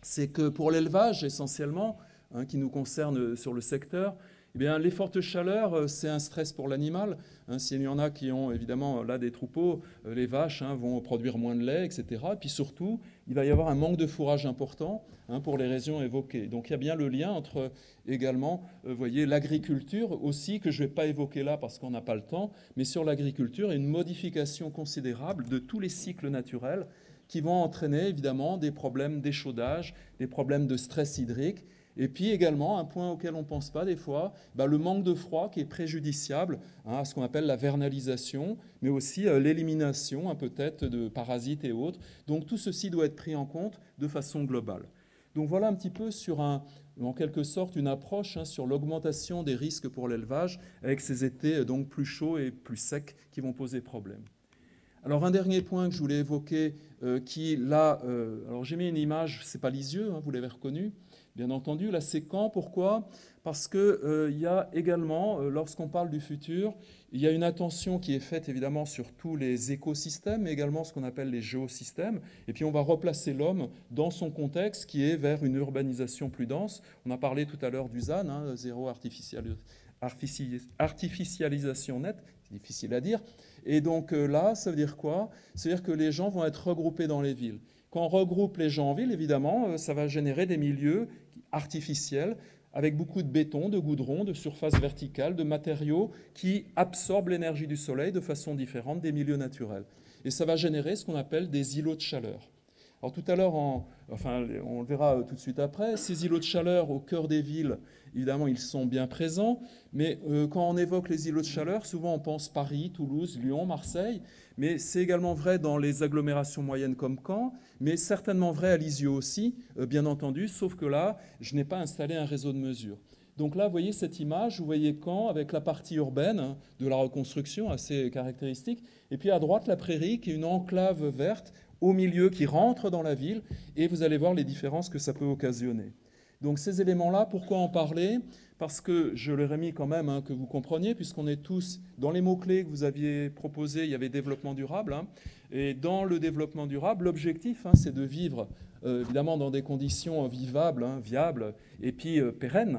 c'est que pour l'élevage essentiellement, qui nous concerne sur le secteur, eh bien, les fortes chaleurs, c'est un stress pour l'animal. S'il y en a qui ont évidemment là des troupeaux, les vaches vont produire moins de lait, etc. Et puis surtout, il va y avoir un manque de fourrage important pour les raisons évoquées. Donc il y a bien le lien entre également, vous voyez, l'agriculture aussi, que je ne vais pas évoquer là parce qu'on n'a pas le temps, mais sur l'agriculture et une modification considérable de tous les cycles naturels qui vont entraîner évidemment des problèmes d'échaudage, des problèmes de stress hydrique. Et puis également, un point auquel on ne pense pas des fois, le manque de froid qui est préjudiciable à ce qu'on appelle la vernalisation, mais aussi l'élimination peut-être de parasites et autres. Donc tout ceci doit être pris en compte de façon globale. Donc voilà un petit peu sur en quelque sorte une approche sur l'augmentation des risques pour l'élevage avec ces étés donc plus chauds et plus secs qui vont poser problème. Alors un dernier point que je voulais évoquer, qui là, alors j'ai mis une image, c'est pas Lisieux, vous l'avez reconnu, bien entendu, là c'est Caen. Pourquoi ? Parce qu'il y a également, lorsqu'on parle du futur, il y a une attention qui est faite évidemment sur tous les écosystèmes, mais également ce qu'on appelle les géosystèmes. Et puis on va replacer l'homme dans son contexte qui est vers une urbanisation plus dense. On a parlé tout à l'heure du ZAN, zéro artificialisation nette, c'est difficile à dire. Et donc là, ça veut dire quoi ? Ça veut dire que les gens vont être regroupés dans les villes. Quand on regroupe les gens en ville, évidemment, ça va générer des milieux artificiels avec beaucoup de béton, de goudron, de surface verticale, de matériaux qui absorbent l'énergie du soleil de façon différente des milieux naturels. Et ça va générer ce qu'on appelle des îlots de chaleur. Alors tout à l'heure, on le verra tout de suite après, ces îlots de chaleur au cœur des villes, évidemment, ils sont bien présents, mais quand on évoque les îlots de chaleur, souvent on pense Paris, Toulouse, Lyon, Marseille, mais c'est également vrai dans les agglomérations moyennes comme Caen, mais certainement vrai à Lisieux aussi, bien entendu, sauf que là, je n'ai pas installé un réseau de mesure. Donc là, vous voyez cette image, vous voyez Caen avec la partie urbaine de la reconstruction assez caractéristique, et puis à droite, la prairie qui est une enclave verte au milieu qui rentre dans la ville, et vous allez voir les différences que ça peut occasionner. Donc ces éléments-là, pourquoi en parler ? Parce que je leur ai mis quand même que vous compreniez, puisqu'on est tous, dans les mots-clés que vous aviez proposés, il y avait développement durable, et dans le développement durable, l'objectif, c'est de vivre évidemment dans des conditions vivables, viables, et puis pérennes.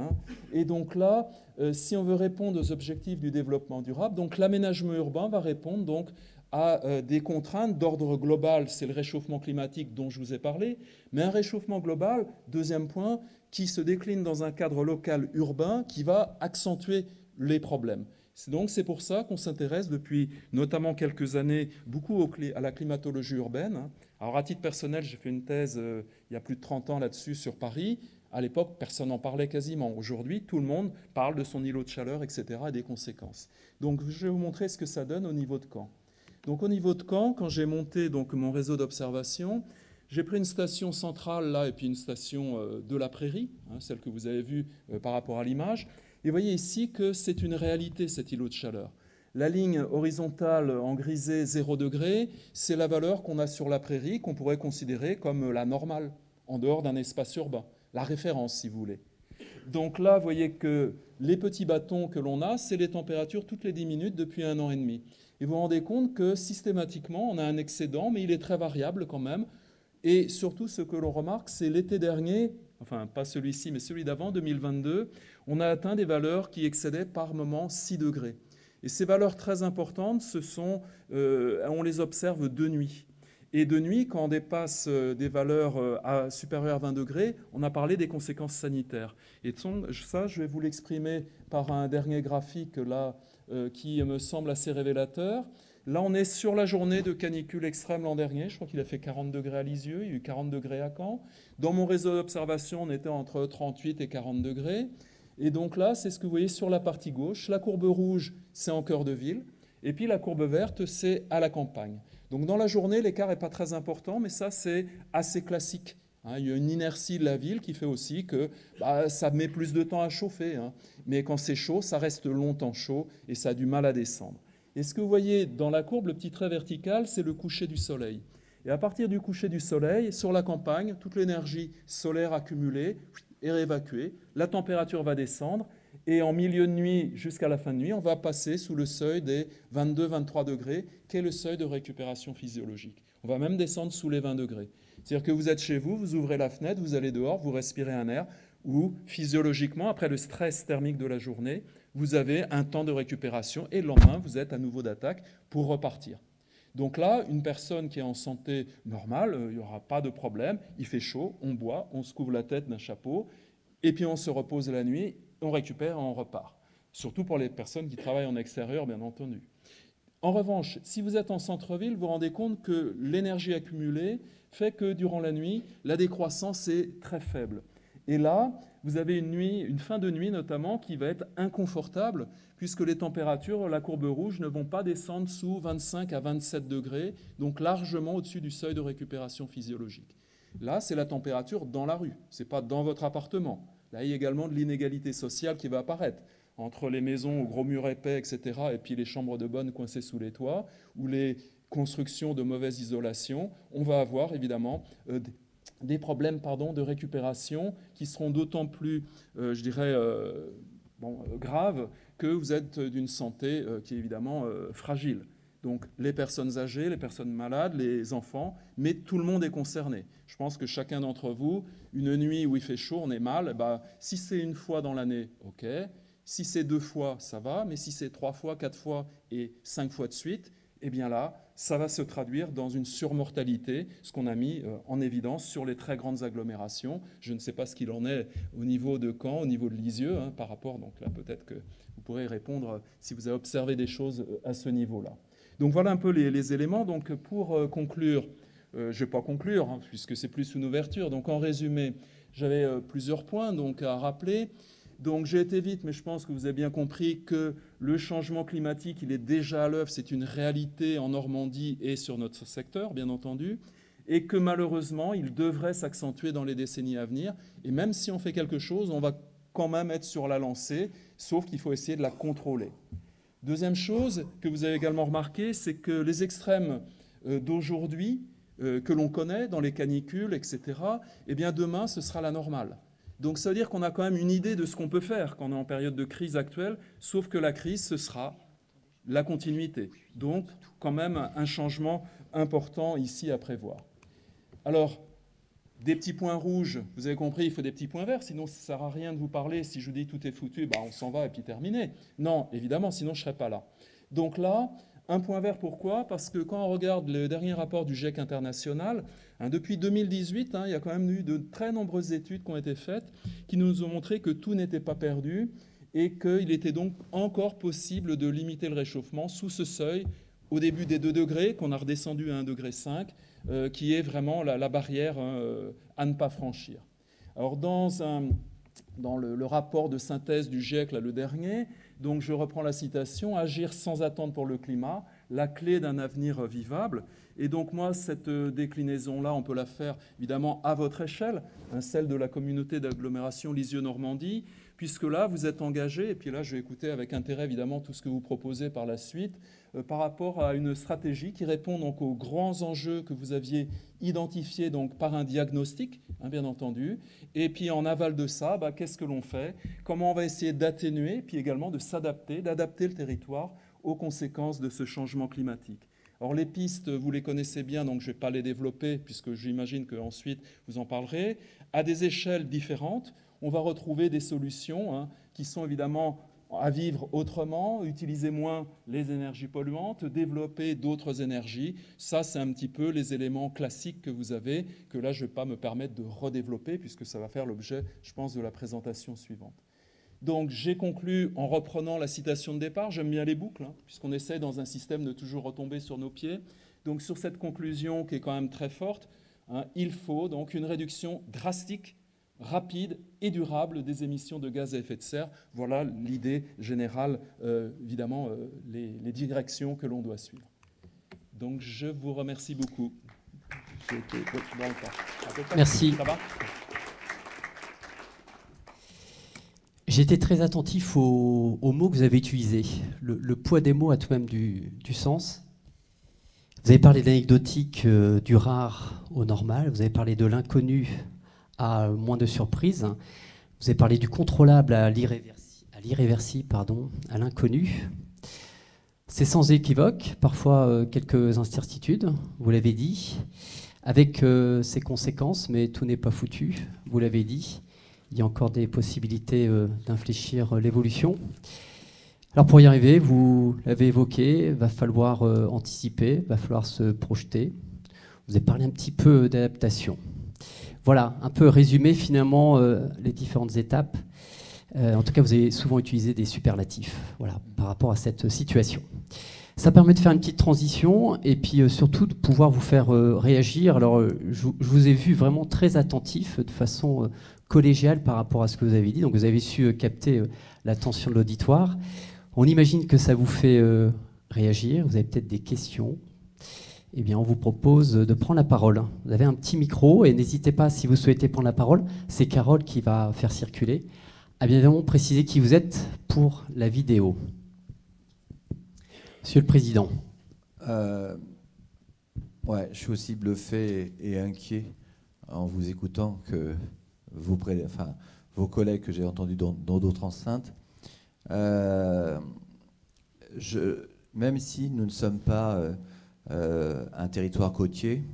Et donc là, si on veut répondre aux objectifs du développement durable, donc l'aménagement urbain va répondre donc à des contraintes d'ordre global, c'est le réchauffement climatique dont je vous ai parlé, mais un réchauffement global, deuxième point, qui se décline dans un cadre local urbain qui va accentuer les problèmes. Donc c'est pour ça qu'on s'intéresse depuis notamment quelques années beaucoup à la climatologie urbaine. Alors à titre personnel, j'ai fait une thèse il y a plus de 30 ans là-dessus sur Paris. À l'époque, personne n'en parlait quasiment. Aujourd'hui, tout le monde parle de son îlot de chaleur, etc. et des conséquences. Donc je vais vous montrer ce que ça donne au niveau de Caen. Donc au niveau de Caen, quand j'ai monté donc, mon réseau d'observation, j'ai pris une station centrale là et puis une station de la prairie, hein, celle que vous avez vue par rapport à l'image. Et vous voyez ici que c'est une réalité, cet îlot de chaleur. La ligne horizontale en grisé 0 degré, c'est la valeur qu'on a sur la prairie, qu'on pourrait considérer comme la normale, en dehors d'un espace urbain, la référence si vous voulez. Donc là, vous voyez que les petits bâtons que l'on a, c'est les températures toutes les 10 minutes depuis 1 an et demi. Et vous vous rendez compte que systématiquement, on a un excédent, mais il est très variable quand même. Et surtout, ce que l'on remarque, c'est l'été dernier, enfin pas celui-ci, mais celui d'avant, 2022, on a atteint des valeurs qui excédaient par moment 6 degrés. Et ces valeurs très importantes, on les observe de nuit. Et de nuit, quand on dépasse des valeurs supérieures à 20 degrés, on a parlé des conséquences sanitaires. Et ça, je vais vous l'exprimer par un dernier graphique là, qui me semble assez révélateur. Là, on est sur la journée de canicule extrême l'an dernier. Je crois qu'il a fait 40 degrés à Lisieux, il y a eu 40 degrés à Caen. Dans mon réseau d'observation, on était entre 38 et 40 degrés. Et donc là, c'est ce que vous voyez sur la partie gauche. La courbe rouge, c'est en cœur de ville. Et puis la courbe verte, c'est à la campagne. Donc dans la journée, l'écart n'est pas très important, mais ça, c'est assez classique. Hein, il y a une inertie de la ville qui fait aussi que ça met plus de temps à chauffer. Hein. Mais quand c'est chaud, ça reste longtemps chaud et ça a du mal à descendre. Et ce que vous voyez dans la courbe, le petit trait vertical, c'est le coucher du soleil. Et à partir du coucher du soleil, sur la campagne, toute l'énergie solaire accumulée est réévacuée, la température va descendre, et en milieu de nuit jusqu'à la fin de nuit, on va passer sous le seuil des 22-23 degrés, qui est le seuil de récupération physiologique. On va même descendre sous les 20 degrés. C'est-à-dire que vous êtes chez vous, vous ouvrez la fenêtre, vous allez dehors, vous respirez un air, où physiologiquement, après le stress thermique de la journée, vous avez un temps de récupération et le lendemain, vous êtes à nouveau d'attaque pour repartir. Donc là, une personne qui est en santé normale, il n'y aura pas de problème, il fait chaud, on boit, on se couvre la tête d'un chapeau, et puis on se repose la nuit, on récupère et on repart. Surtout pour les personnes qui travaillent en extérieur, bien entendu. En revanche, si vous êtes en centre-ville, vous vous rendez compte que l'énergie accumulée fait que durant la nuit, la décroissance est très faible. Et là, vous avez une fin de nuit notamment qui va être inconfortable puisque les températures, la courbe rouge, ne vont pas descendre sous 25 à 27 degrés, donc largement au-dessus du seuil de récupération physiologique. Là, c'est la température dans la rue, ce n'est pas dans votre appartement. Là, il y a également de l'inégalité sociale qui va apparaître entre les maisons aux gros murs épais, etc., et puis les chambres de bonne coincées sous les toits, ou les constructions de mauvaise isolation. On va avoir évidemment des problèmes de récupération qui seront d'autant plus, graves que vous êtes d'une santé qui est évidemment fragile. Donc les personnes âgées, les personnes malades, les enfants, mais tout le monde est concerné. Je pense que chacun d'entre vous, une nuit où il fait chaud, on est mal, si c'est une fois dans l'année, ok. Si c'est 2 fois, ça va, mais si c'est 3 fois, 4 fois et 5 fois de suite, eh bien là, ça va se traduire dans une surmortalité, ce qu'on a mis en évidence sur les très grandes agglomérations. Je ne sais pas ce qu'il en est au niveau de Caen, au niveau de Lisieux, par rapport, donc là peut-être que vous pourrez répondre si vous avez observé des choses à ce niveau-là. Donc voilà un peu les éléments. Donc pour conclure, je ne vais pas conclure, puisque c'est plus une ouverture. Donc en résumé, j'avais plusieurs points donc, à rappeler. Donc j'ai été vite, mais je pense que vous avez bien compris que le changement climatique, il est déjà à l'œuvre, c'est une réalité en Normandie et sur notre secteur, bien entendu, et que malheureusement, il devrait s'accentuer dans les décennies à venir. Et même si on fait quelque chose, on va quand même être sur la lancée, sauf qu'il faut essayer de la contrôler. Deuxième chose que vous avez également remarqué, c'est que les extrêmes d'aujourd'hui, que l'on connaît dans les canicules, etc., eh bien demain, ce sera la normale. Donc ça veut dire qu'on a quand même une idée de ce qu'on peut faire quand on est en période de crise actuelle, sauf que la crise, ce sera la continuité. Donc quand même un changement important ici à prévoir. Alors, des petits points rouges, vous avez compris, il faut des petits points verts, sinon ça ne sert à rien de vous parler. Si je vous dis tout est foutu, on s'en va et puis terminé. Non, évidemment, sinon je ne serais pas là. Donc là, un point vert, pourquoi? Parce que quand on regarde le dernier rapport du GIEC international, depuis 2018, il y a quand même eu de très nombreuses études qui ont été faites qui nous ont montré que tout n'était pas perdu et qu'il était donc encore possible de limiter le réchauffement sous ce seuil, au début des 2 degrés, qu'on a redescendu à 1,5 degré, qui est vraiment la barrière à ne pas franchir. Alors dans le rapport de synthèse du GIEC, là, le dernier, donc je reprends la citation, « Agir sans attendre pour le climat, la clé d'un avenir vivable ». Et donc moi, cette déclinaison-là, on peut la faire évidemment à votre échelle, hein, celle de la communauté d'agglomération Lisieux-Normandie, puisque là, vous êtes engagé, et puis là, je vais écouter avec intérêt évidemment tout ce que vous proposez par la suite, par rapport à une stratégie qui répond donc aux grands enjeux que vous aviez identifiés donc, par un diagnostic, hein, bien entendu, et puis en aval de ça, qu'est-ce que l'on fait? Comment on va essayer d'atténuer, puis également de s'adapter, d'adapter le territoire aux conséquences de ce changement climatique. Or, les pistes, vous les connaissez bien, donc je ne vais pas les développer, puisque j'imagine qu'ensuite vous en parlerez. À des échelles différentes, on va retrouver des solutions hein, qui sont évidemment à vivre autrement, utiliser moins les énergies polluantes, développer d'autres énergies. Ça, c'est un petit peu les éléments classiques que vous avez, que là, je ne vais pas me permettre de redévelopper, puisque ça va faire l'objet, je pense, de la présentation suivante. Donc, j'ai conclu en reprenant la citation de départ. J'aime bien les boucles, hein, puisqu'on essaie dans un système de toujours retomber sur nos pieds. Donc, sur cette conclusion qui est quand même très forte, hein, il faut donc une réduction drastique, rapide et durable des émissions de gaz à effet de serre. Voilà l'idée générale, évidemment, les directions que l'on doit suivre. Donc, je vous remercie beaucoup. J'ai été dans le temps. Merci. Ça va ? J'ai été très attentif aux mots que vous avez utilisés. Le poids des mots a tout de même du sens. Vous avez parlé de l'anecdotique, du rare au normal. Vous avez parlé de l'inconnu à moins de surprise. Vous avez parlé du contrôlable à l'irréversible, à l'inconnu. C'est sans équivoque, parfois quelques incertitudes, vous l'avez dit, avec ses conséquences, mais tout n'est pas foutu, vous l'avez dit. Il y a encore des possibilités d'infléchir l'évolution. Alors pour y arriver, vous l'avez évoqué, il va falloir anticiper, il va falloir se projeter. Vous avez parlé un petit peu d'adaptation. Voilà, un peu résumé finalement les différentes étapes. En tout cas, vous avez souvent utilisé des superlatifs voilà, par rapport à cette situation. Ça permet de faire une petite transition et puis surtout de pouvoir vous faire réagir. Alors, je vous ai vu vraiment très attentif de façon collégiale par rapport à ce que vous avez dit. Donc, vous avez su capter l'attention de l'auditoire. On imagine que ça vous fait réagir. Vous avez peut-être des questions. Eh bien, on vous propose de prendre la parole. Vous avez un petit micro et n'hésitez pas, si vous souhaitez prendre la parole, c'est Carole qui va faire circuler. À bien évidemment préciser qui vous êtes pour la vidéo. Monsieur le Président. Ouais, je suis aussi bluffé et inquiet en vous écoutant que vos collègues que j'ai entendus dans d'autres enceintes. Même si nous ne sommes pas un territoire côtier,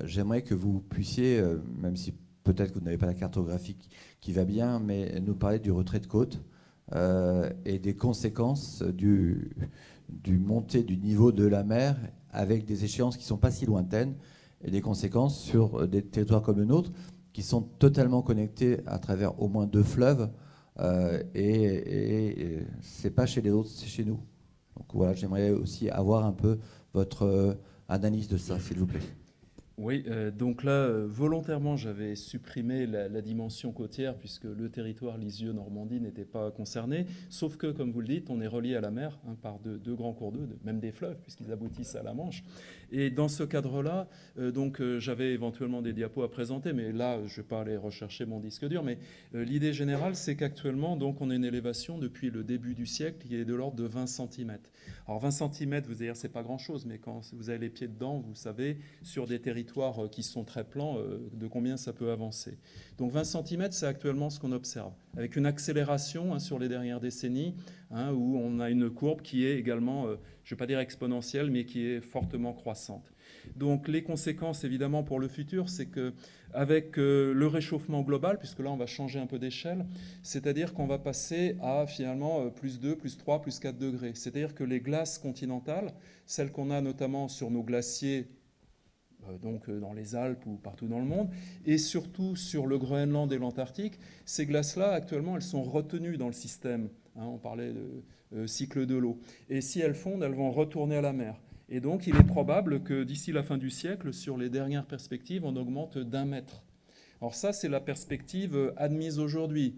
j'aimerais que vous puissiez, même si peut-être que vous n'avez pas la cartographie qui va bien, mais nous parler du retrait de côte et des conséquences du montée du niveau de la mer avec des échéances qui ne sont pas si lointaines et des conséquences sur des territoires comme le nôtre qui sont totalement connectés à travers au moins 2 fleuves et c'est pas chez les autres, c'est chez nous. Donc voilà, j'aimerais aussi avoir un peu votre analyse de ça, s'il vous plaît. Oui, donc là, volontairement, j'avais supprimé la dimension côtière puisque le territoire Lisieux-Normandie n'était pas concerné, sauf que, comme vous le dites, on est relié à la mer hein, par deux grands cours d'eau, même des fleuves, puisqu'ils aboutissent à la Manche. Et dans ce cadre-là, j'avais éventuellement des diapos à présenter, mais là, je ne vais pas aller rechercher mon disque dur, mais l'idée générale, c'est qu'actuellement, donc, on a une élévation depuis le début du siècle qui est de l'ordre de 20 cm. Alors 20 cm, vous allez dire, c'est pas grand-chose, mais quand vous avez les pieds dedans, vous savez, sur des territoires qui sont très plans, de combien ça peut avancer. Donc 20 cm, c'est actuellement ce qu'on observe, avec une accélération sur les dernières décennies, où on a une courbe qui est également, je ne vais pas dire exponentielle, mais qui est fortement croissante. Donc les conséquences, évidemment, pour le futur, c'est qu'avec le réchauffement global, puisque là, on va changer un peu d'échelle, c'est-à-dire qu'on va passer à, finalement, plus 2, plus 3, plus 4 degrés. C'est-à-dire que les glaces continentales, celles qu'on a notamment sur nos glaciers donc dans les Alpes ou partout dans le monde, et surtout sur le Groenland et l'Antarctique, ces glaces-là, actuellement, elles sont retenues dans le système. Hein, on parlait de cycle de l'eau. Et si elles fondent, elles vont retourner à la mer. Et donc, il est probable que d'ici la fin du siècle, sur les dernières perspectives, on augmente d'1 mètre. Alors ça, c'est la perspective admise aujourd'hui.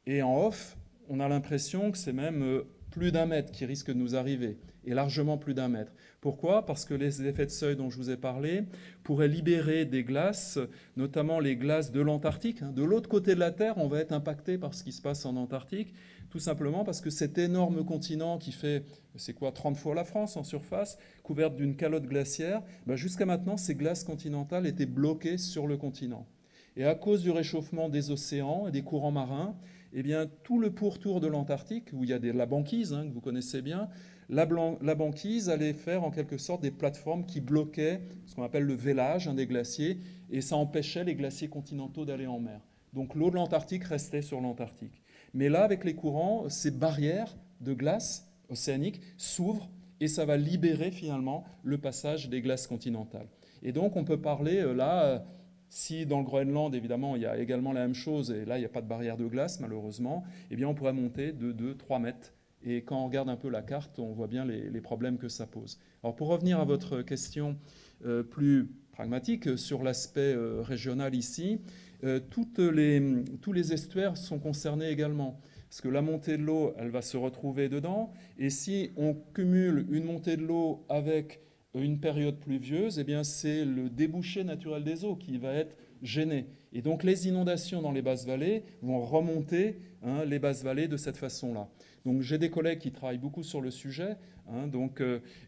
Et en off, on a l'impression que c'est même plus d'1 mètre qui risque de nous arriver, et largement plus d'1 mètre. Pourquoi ? Parce que les effets de seuil dont je vous ai parlé pourraient libérer des glaces, notamment les glaces de l'Antarctique. De l'autre côté de la Terre, on va être impacté par ce qui se passe en Antarctique, tout simplement parce que cet énorme continent qui fait, c'est quoi, 30 fois la France en surface, couverte d'une calotte glaciaire, jusqu'à maintenant, ces glaces continentales étaient bloquées sur le continent. Et à cause du réchauffement des océans et des courants marins, eh bien, tout le pourtour de l'Antarctique, où il y a la banquise, que vous connaissez bien, la banquise allait faire en quelque sorte des plateformes qui bloquaient ce qu'on appelle le vélage des glaciers, et ça empêchait les glaciers continentaux d'aller en mer. Donc l'eau de l'Antarctique restait sur l'Antarctique. Mais là, avec les courants, ces barrières de glace océanique s'ouvrent, et ça va libérer finalement le passage des glaces continentales. Et donc on peut parler là... Si dans le Groenland, évidemment, il y a également la même chose, et là, il n'y a pas de barrière de glace, malheureusement, eh bien, on pourrait monter de 2-3 mètres. Et quand on regarde un peu la carte, on voit bien les problèmes que ça pose. Alors, pour revenir à votre question plus pragmatique sur l'aspect régional ici, tous les estuaires sont concernés également. Parce que la montée de l'eau, elle va se retrouver dedans. Et si on cumule une montée de l'eau avec une période pluvieuse, eh bien, c'est le débouché naturel des eaux qui va être gêné. Et donc les inondations dans les basses vallées vont remonter les basses vallées de cette façon-là. Donc j'ai des collègues qui travaillent beaucoup sur le sujet,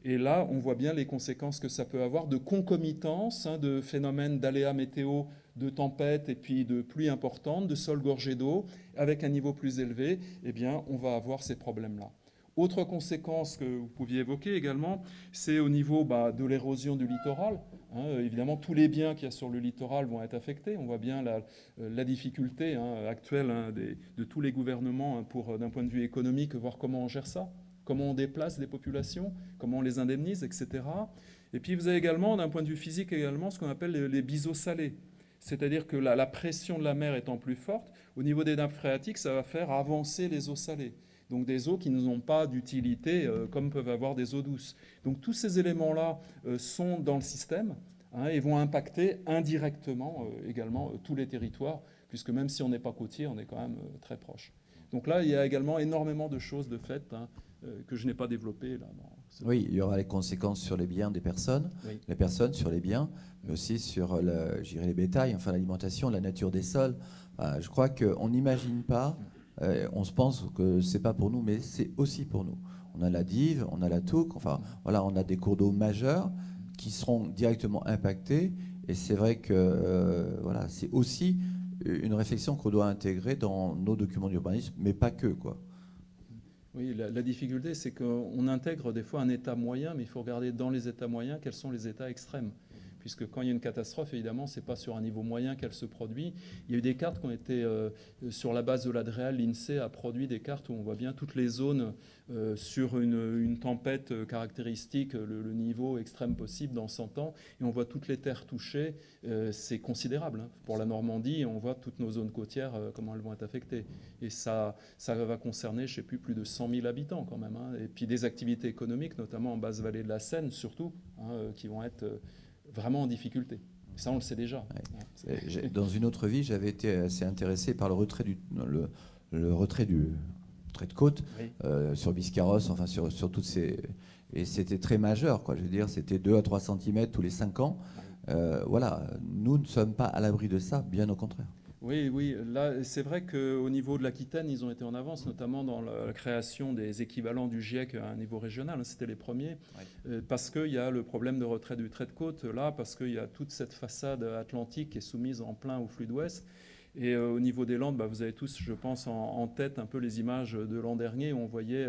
et là on voit bien les conséquences que ça peut avoir de concomitance, de phénomènes d'aléas météo, de tempêtes et puis de pluies importantes, de sols gorgés d'eau, avec un niveau plus élevé, eh bien on va avoir ces problèmes-là. Autre conséquence que vous pouviez évoquer également, c'est au niveau de l'érosion du littoral. Évidemment, tous les biens qu'il y a sur le littoral vont être affectés. On voit bien la difficulté actuelle de tous les gouvernements pour, d'un point de vue économique, voir comment on gère ça, comment on déplace des populations, comment on les indemnise, etc. Et puis vous avez également, d'un point de vue physique également, ce qu'on appelle les biseaux salés. C'est-à-dire que la pression de la mer étant plus forte, au niveau des nappes phréatiques, ça va faire avancer les eaux salées. Donc des eaux qui n'ont pas d'utilité comme peuvent avoir des eaux douces. Donc tous ces éléments-là sont dans le système et vont impacter indirectement également tous les territoires, puisque même si on n'est pas côtier, on est quand même très proche. Donc là, il y a également énormément de choses de fait que je n'ai pas développées. Là, oui, il y aura les conséquences sur les biens des personnes, oui. Les personnes sur les biens, mais aussi sur les bétails, enfin l'alimentation, la nature des sols. Je crois qu'on n'imagine pas... on se pense que c'est pas pour nous, mais c'est aussi pour nous. On a la Dive, on a la Touques, enfin voilà, on a des cours d'eau majeurs qui seront directement impactés. Et c'est vrai que voilà, c'est aussi une réflexion qu'on doit intégrer dans nos documents d'urbanisme, mais pas que, quoi. Oui, la difficulté, c'est qu'on intègre des fois un état moyen, mais il faut regarder dans les états moyens quels sont les états extrêmes. Puisque quand il y a une catastrophe, évidemment, ce n'est pas sur un niveau moyen qu'elle se produit. Il y a eu des cartes qui ont été, sur la base de l'ADREAL, l'INSEE a produit des cartes où on voit bien toutes les zones sur une tempête caractéristique, le niveau extrême possible dans 100 ans, et on voit toutes les terres touchées. C'est considérable. Pour la Normandie, on voit toutes nos zones côtières, comment elles vont être affectées. Et ça va concerner, je ne sais plus de 100 000 habitants quand même. Et puis des activités économiques, notamment en basse vallée de la Seine, surtout, qui vont être... vraiment en difficulté. Ça, on le sait déjà. Ouais. Dans une autre vie, j'avais été assez intéressé par le retrait du trait de côte, oui. Sur Biscarrosse, enfin sur toutes ces... Et c'était très majeur, quoi. Je veux dire, c'était 2 à 3 cm tous les 5 ans. Voilà, nous ne sommes pas à l'abri de ça, bien au contraire. Oui, là, c'est vrai qu'au niveau de l'Aquitaine, ils ont été en avance, notamment dans la création des équivalents du GIEC à un niveau régional. C'était les premiers, parce qu'il y a le problème de retrait du trait de côte, là, parce qu'il y a toute cette façade atlantique qui est soumise en plein au flux d'ouest. Et au niveau des Landes, vous avez tous, je pense, en tête un peu les images de l'an dernier où on voyait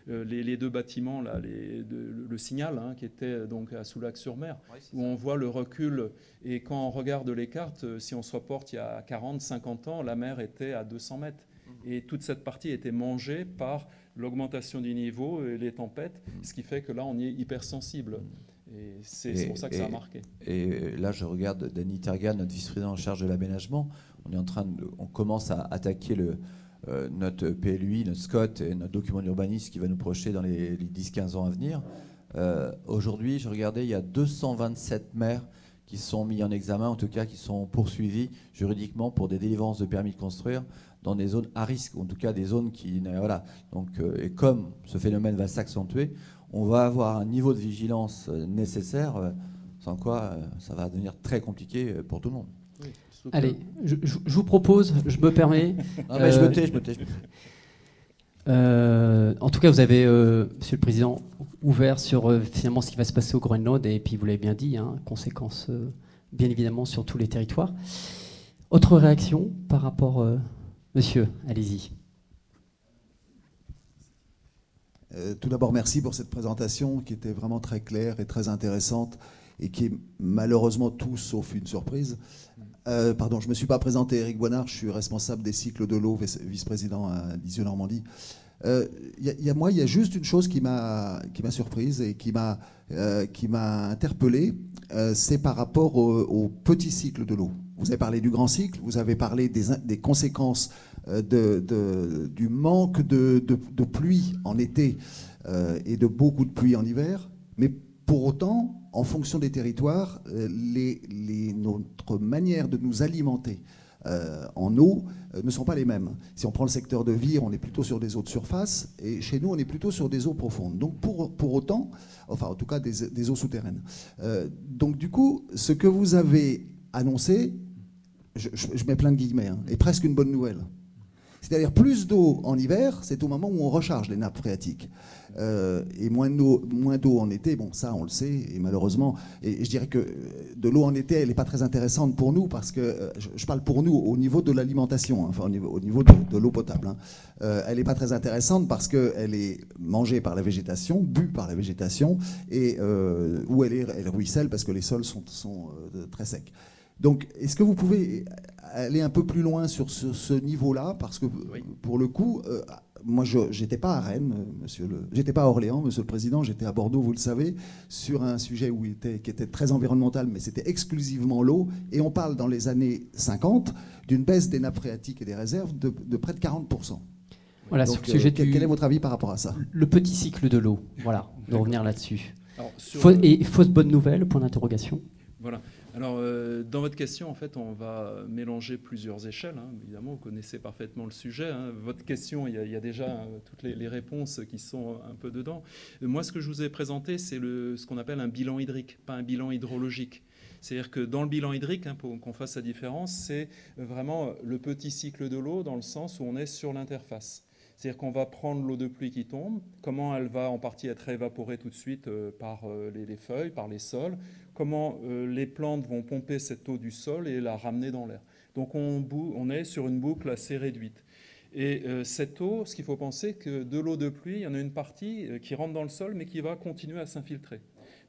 les deux bâtiments, là, le Signal, qui était donc à Soulac-sur-Mer, où on voit le recul. Et quand on regarde les cartes, si on se reporte il y a 40, 50 ans, la mer était à 200 mètres. Et toute cette partie était mangée par l'augmentation du niveau et les tempêtes, ce qui fait que là, on y est hypersensible. Et c'est pour ça que ça a marqué. Et là, je regarde Danny Terga, notre vice-président en charge de l'aménagement. On commence à attaquer notre PLUI, notre SCOT et notre document d'urbanisme qui va nous projeter dans les 10-15 ans à venir. Aujourd'hui, je regardais, il y a 227 maires qui sont mis en examen, en tout cas qui sont poursuivis juridiquement pour des délivrances de permis de construire dans des zones à risque, en tout cas des zones qui... Voilà. Donc, et comme ce phénomène va s'accentuer, on va avoir un niveau de vigilance nécessaire, sans quoi ça va devenir très compliqué pour tout le monde. Oui, allez, je vous propose, je me permets... Non, mais je me tais. En tout cas, vous avez, Monsieur le Président, ouvert sur finalement ce qui va se passer au Groenland, et puis vous l'avez bien dit, hein, conséquences bien évidemment sur tous les territoires. Autre réaction par rapport... Monsieur, allez-y. Tout d'abord, merci pour cette présentation qui était vraiment très claire et très intéressante et qui est malheureusement tout sauf une surprise. Pardon, je ne me suis pas présenté, Éric Boinard, je suis responsable des cycles de l'eau, vice-président à Lisieux-Normandie. Il y a juste une chose qui m'a surprise et qui m'a interpellé, c'est par rapport au petit cycle de l'eau. Vous avez parlé du grand cycle, vous avez parlé des conséquences du manque de pluie en été et de beaucoup de pluie en hiver, mais pour autant, en fonction des territoires, notre manière de nous alimenter en eau ne sont pas les mêmes. Si on prend le secteur de Vire, on est plutôt sur des eaux de surface, et chez nous, on est plutôt sur des eaux profondes. Donc pour autant, enfin en tout cas des eaux souterraines. Donc du coup, ce que vous avez annoncé, je mets plein de guillemets, hein, est presque une bonne nouvelle. C'est-à-dire plus d'eau en hiver, c'est au moment où on recharge les nappes phréatiques. Et moins d'eau en été, bon ça on le sait, et malheureusement, et je dirais que de l'eau en été, elle n'est pas très intéressante pour nous, parce que, je parle pour nous au niveau de l'alimentation, hein, enfin au niveau de l'eau potable. Hein. Elle n'est pas très intéressante parce qu'elle est mangée par la végétation, bue par la végétation, et où elle ruisselle parce que les sols sont très secs. Donc, est-ce que vous pouvez aller un peu plus loin sur ce niveau-là? Parce que, oui, pour le coup, moi, je n'étais pas à Rennes, j'étais pas à Orléans, Monsieur le Président, j'étais à Bordeaux, vous le savez, sur un sujet qui était très environnemental, mais c'était exclusivement l'eau. Et on parle, dans les années 50, d'une baisse des nappes phréatiques et des réserves de près de 40%. Voilà, donc, sur le sujet quel est votre avis par rapport à ça? Le petit cycle de l'eau, voilà, de revenir là-dessus. Et fausse bonne nouvelle, point d'interrogation. Voilà. Alors, dans votre question, en fait, on va mélanger plusieurs échelles. Hein. Évidemment, vous connaissez parfaitement le sujet. Hein. Votre question, il y a déjà toutes les réponses qui sont un peu dedans. Moi, ce que je vous ai présenté, c'est ce qu'on appelle un bilan hydrique, pas un bilan hydrologique. C'est-à-dire que dans le bilan hydrique, hein, pour qu'on fasse la différence, c'est vraiment le petit cycle de l'eau dans le sens où on est sur l'interface. C'est-à-dire qu'on va prendre l'eau de pluie qui tombe, comment elle va en partie être évaporée tout de suite par les feuilles, par les sols, comment les plantes vont pomper cette eau du sol et la ramener dans l'air. Donc on est sur une boucle assez réduite. Et cette eau, ce qu'il faut penser, que de l'eau de pluie, il y en a une partie qui rentre dans le sol mais qui va continuer à s'infiltrer.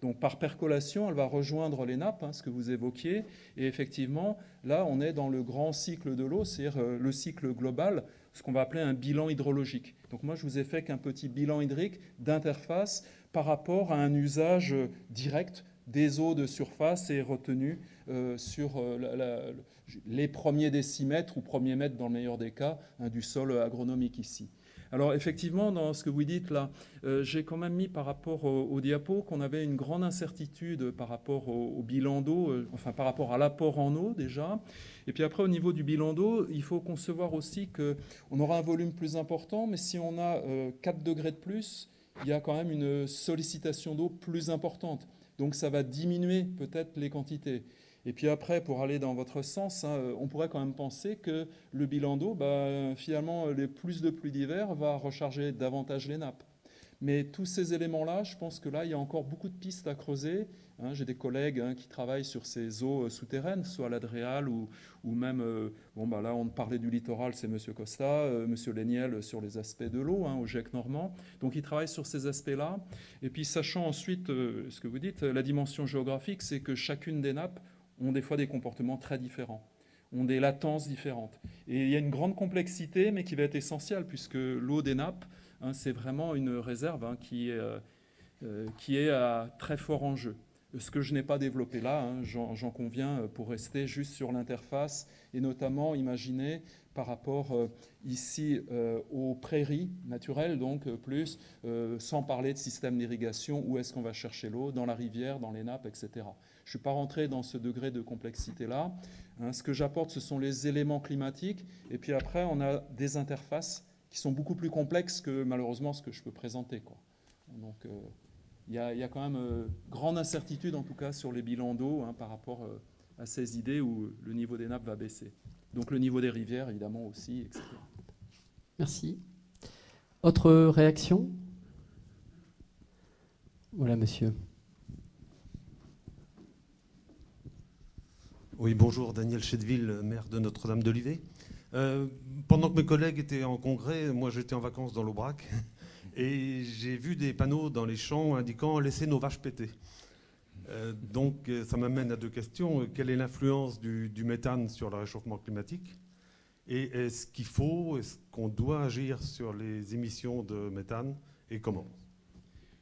Donc par percolation, elle va rejoindre les nappes, hein, ce que vous évoquiez. Et effectivement, là, on est dans le grand cycle de l'eau, c'est-à-dire le cycle global, ce qu'on va appeler un bilan hydrologique. Donc moi, je vous ai fait qu'un petit bilan hydrique d'interface par rapport à un usage direct des eaux de surface et retenu sur les premiers décimètres ou premiers mètres, dans le meilleur des cas, hein, du sol agronomique ici. Alors effectivement, dans ce que vous dites là, j'ai quand même mis par rapport au diapo qu'on avait une grande incertitude par rapport au bilan d'eau, enfin par rapport à l'apport en eau déjà. Et puis après, au niveau du bilan d'eau, il faut concevoir aussi qu'on aura un volume plus important, mais si on a 4 degrés de plus, il y a quand même une sollicitation d'eau plus importante. Donc ça va diminuer peut-être les quantités. Et puis après, pour aller dans votre sens, hein, on pourrait quand même penser que le bilan d'eau, finalement, les plus de pluie d'hiver va recharger davantage les nappes. Mais tous ces éléments-là, je pense que là, il y a encore beaucoup de pistes à creuser. Hein, j'ai des collègues qui travaillent sur ces eaux souterraines, soit à l'Adréal ou même, là, on parlait du littoral, c'est M. Costa, M. Léniel sur les aspects de l'eau, hein, au GIEC normand. Donc, ils travaillent sur ces aspects-là. Et puis, sachant ensuite ce que vous dites, la dimension géographique, c'est que chacune des nappes ont des fois des comportements très différents, ont des latences différentes. Et il y a une grande complexité, mais qui va être essentielle, puisque l'eau des nappes, hein, c'est vraiment une réserve hein, qui est à très fort enjeu. Ce que je n'ai pas développé là, hein, j'en conviens, pour rester juste sur l'interface, et notamment imaginer par rapport ici aux prairies naturelles, donc plus, sans parler de système d'irrigation, où est-ce qu'on va chercher l'eau, dans la rivière, dans les nappes, etc. Je ne suis pas rentré dans ce degré de complexité-là. Hein, ce que j'apporte, ce sont les éléments climatiques, et puis après, on a des interfaces qui sont beaucoup plus complexes que malheureusement ce que je peux présenter, quoi. Donc il y a quand même grande incertitude en tout cas sur les bilans d'eau, hein, par rapport à ces idées où le niveau des nappes va baisser. Donc le niveau des rivières évidemment aussi, etc. Merci. Autre réaction? Voilà, monsieur. Oui, bonjour, Daniel Chedeville, maire de Notre-Dame-d'Olivet. Pendant que mes collègues étaient en congrès, moi j'étais en vacances dans l'Aubrac et j'ai vu des panneaux dans les champs indiquant « Laissez nos vaches péter ». Donc ça m'amène à deux questions. Quelle est l'influence du méthane sur le réchauffement climatique? Et est-ce qu'on doit agir sur les émissions de méthane et comment?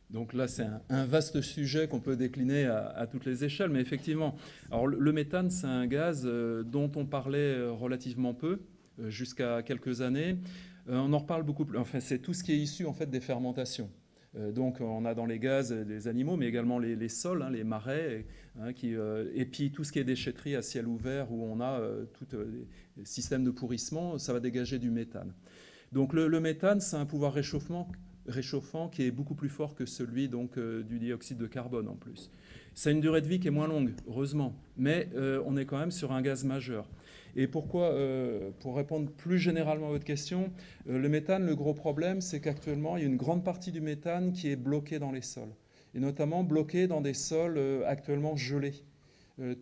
Donc là, c'est un vaste sujet qu'on peut décliner à toutes les échelles, mais effectivement, alors le méthane, c'est un gaz dont on parlait relativement peu jusqu'à quelques années. On en reparle beaucoup plus. Enfin, c'est tout ce qui est issu en fait des fermentations. Donc, on a dans les gaz des animaux, mais également les sols, hein, les marais, hein, et puis tout ce qui est déchetterie à ciel ouvert, où on a tout les systèmes de pourrissement, ça va dégager du méthane. Donc, le méthane, c'est un pouvoir réchauffant qui est beaucoup plus fort que celui donc, du dioxyde de carbone en plus. Ça a une durée de vie qui est moins longue, heureusement, mais on est quand même sur un gaz majeur. Et pourquoi, pour répondre plus généralement à votre question, le méthane, le gros problème, c'est qu'actuellement, il y a une grande partie du méthane qui est bloquée dans les sols, et notamment bloquée dans des sols actuellement gelés.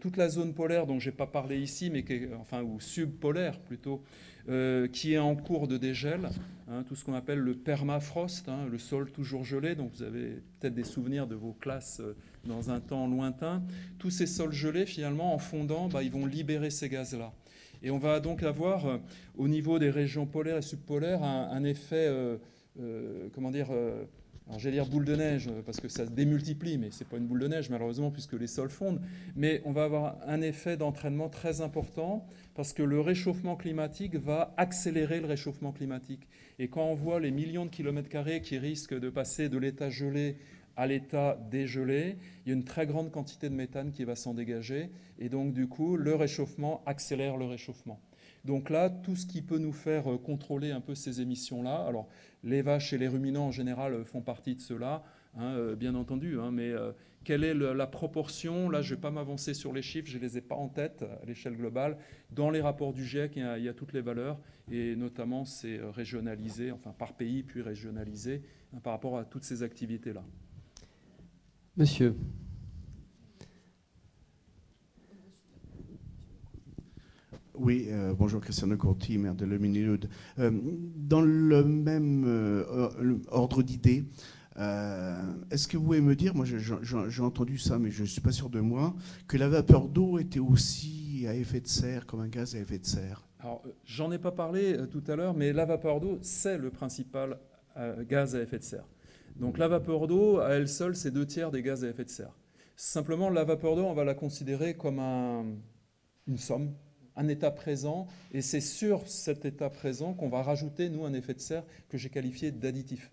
Toute la zone polaire dont je n'ai pas parlé ici, mais ou subpolaire plutôt, qui est en cours de dégel, hein, tout ce qu'on appelle le permafrost, hein, le sol toujours gelé, donc vous avez peut-être des souvenirs de vos classes dans un temps lointain. Tous ces sols gelés, finalement, en fondant, ils vont libérer ces gaz-là. Et on va donc avoir, au niveau des régions polaires et subpolaires, un effet, alors j'allais dire boule de neige, parce que ça se démultiplie, mais ce n'est pas une boule de neige, malheureusement, puisque les sols fondent. Mais on va avoir un effet d'entraînement très important, parce que le réchauffement climatique va accélérer le réchauffement climatique. Et quand on voit les millions de kilomètres carrés qui risquent de passer de l'état gelé à l'état dégelé, il y a une très grande quantité de méthane qui va s'en dégager. Et donc, du coup, le réchauffement accélère le réchauffement. Donc là, tout ce qui peut nous faire contrôler un peu ces émissions-là, alors les vaches et les ruminants en général font partie de cela, hein, bien entendu, hein, mais quelle est la proportion? Là, je ne vais pas m'avancer sur les chiffres, je ne les ai pas en tête à l'échelle globale. Dans les rapports du GIEC, il y a toutes les valeurs, et notamment c'est régionalisé, enfin par pays, puis régionalisé, hein, par rapport à toutes ces activités-là. Monsieur. Oui, bonjour, Christian Corti, maire de Leminaude. Dans le même ordre d'idées, est-ce que vous pouvez me dire, moi j'ai entendu ça, mais je ne suis pas sûr de moi, que la vapeur d'eau était aussi à effet de serre, comme un gaz à effet de serre? Alors, j'en ai pas parlé tout à l'heure, mais la vapeur d'eau, c'est le principal gaz à effet de serre. Donc la vapeur d'eau, à elle seule, c'est 2/3 des gaz à effet de serre. Simplement, la vapeur d'eau, on va la considérer comme une somme, un état présent, et c'est sur cet état présent qu'on va rajouter, nous, un effet de serre que j'ai qualifié d'additif.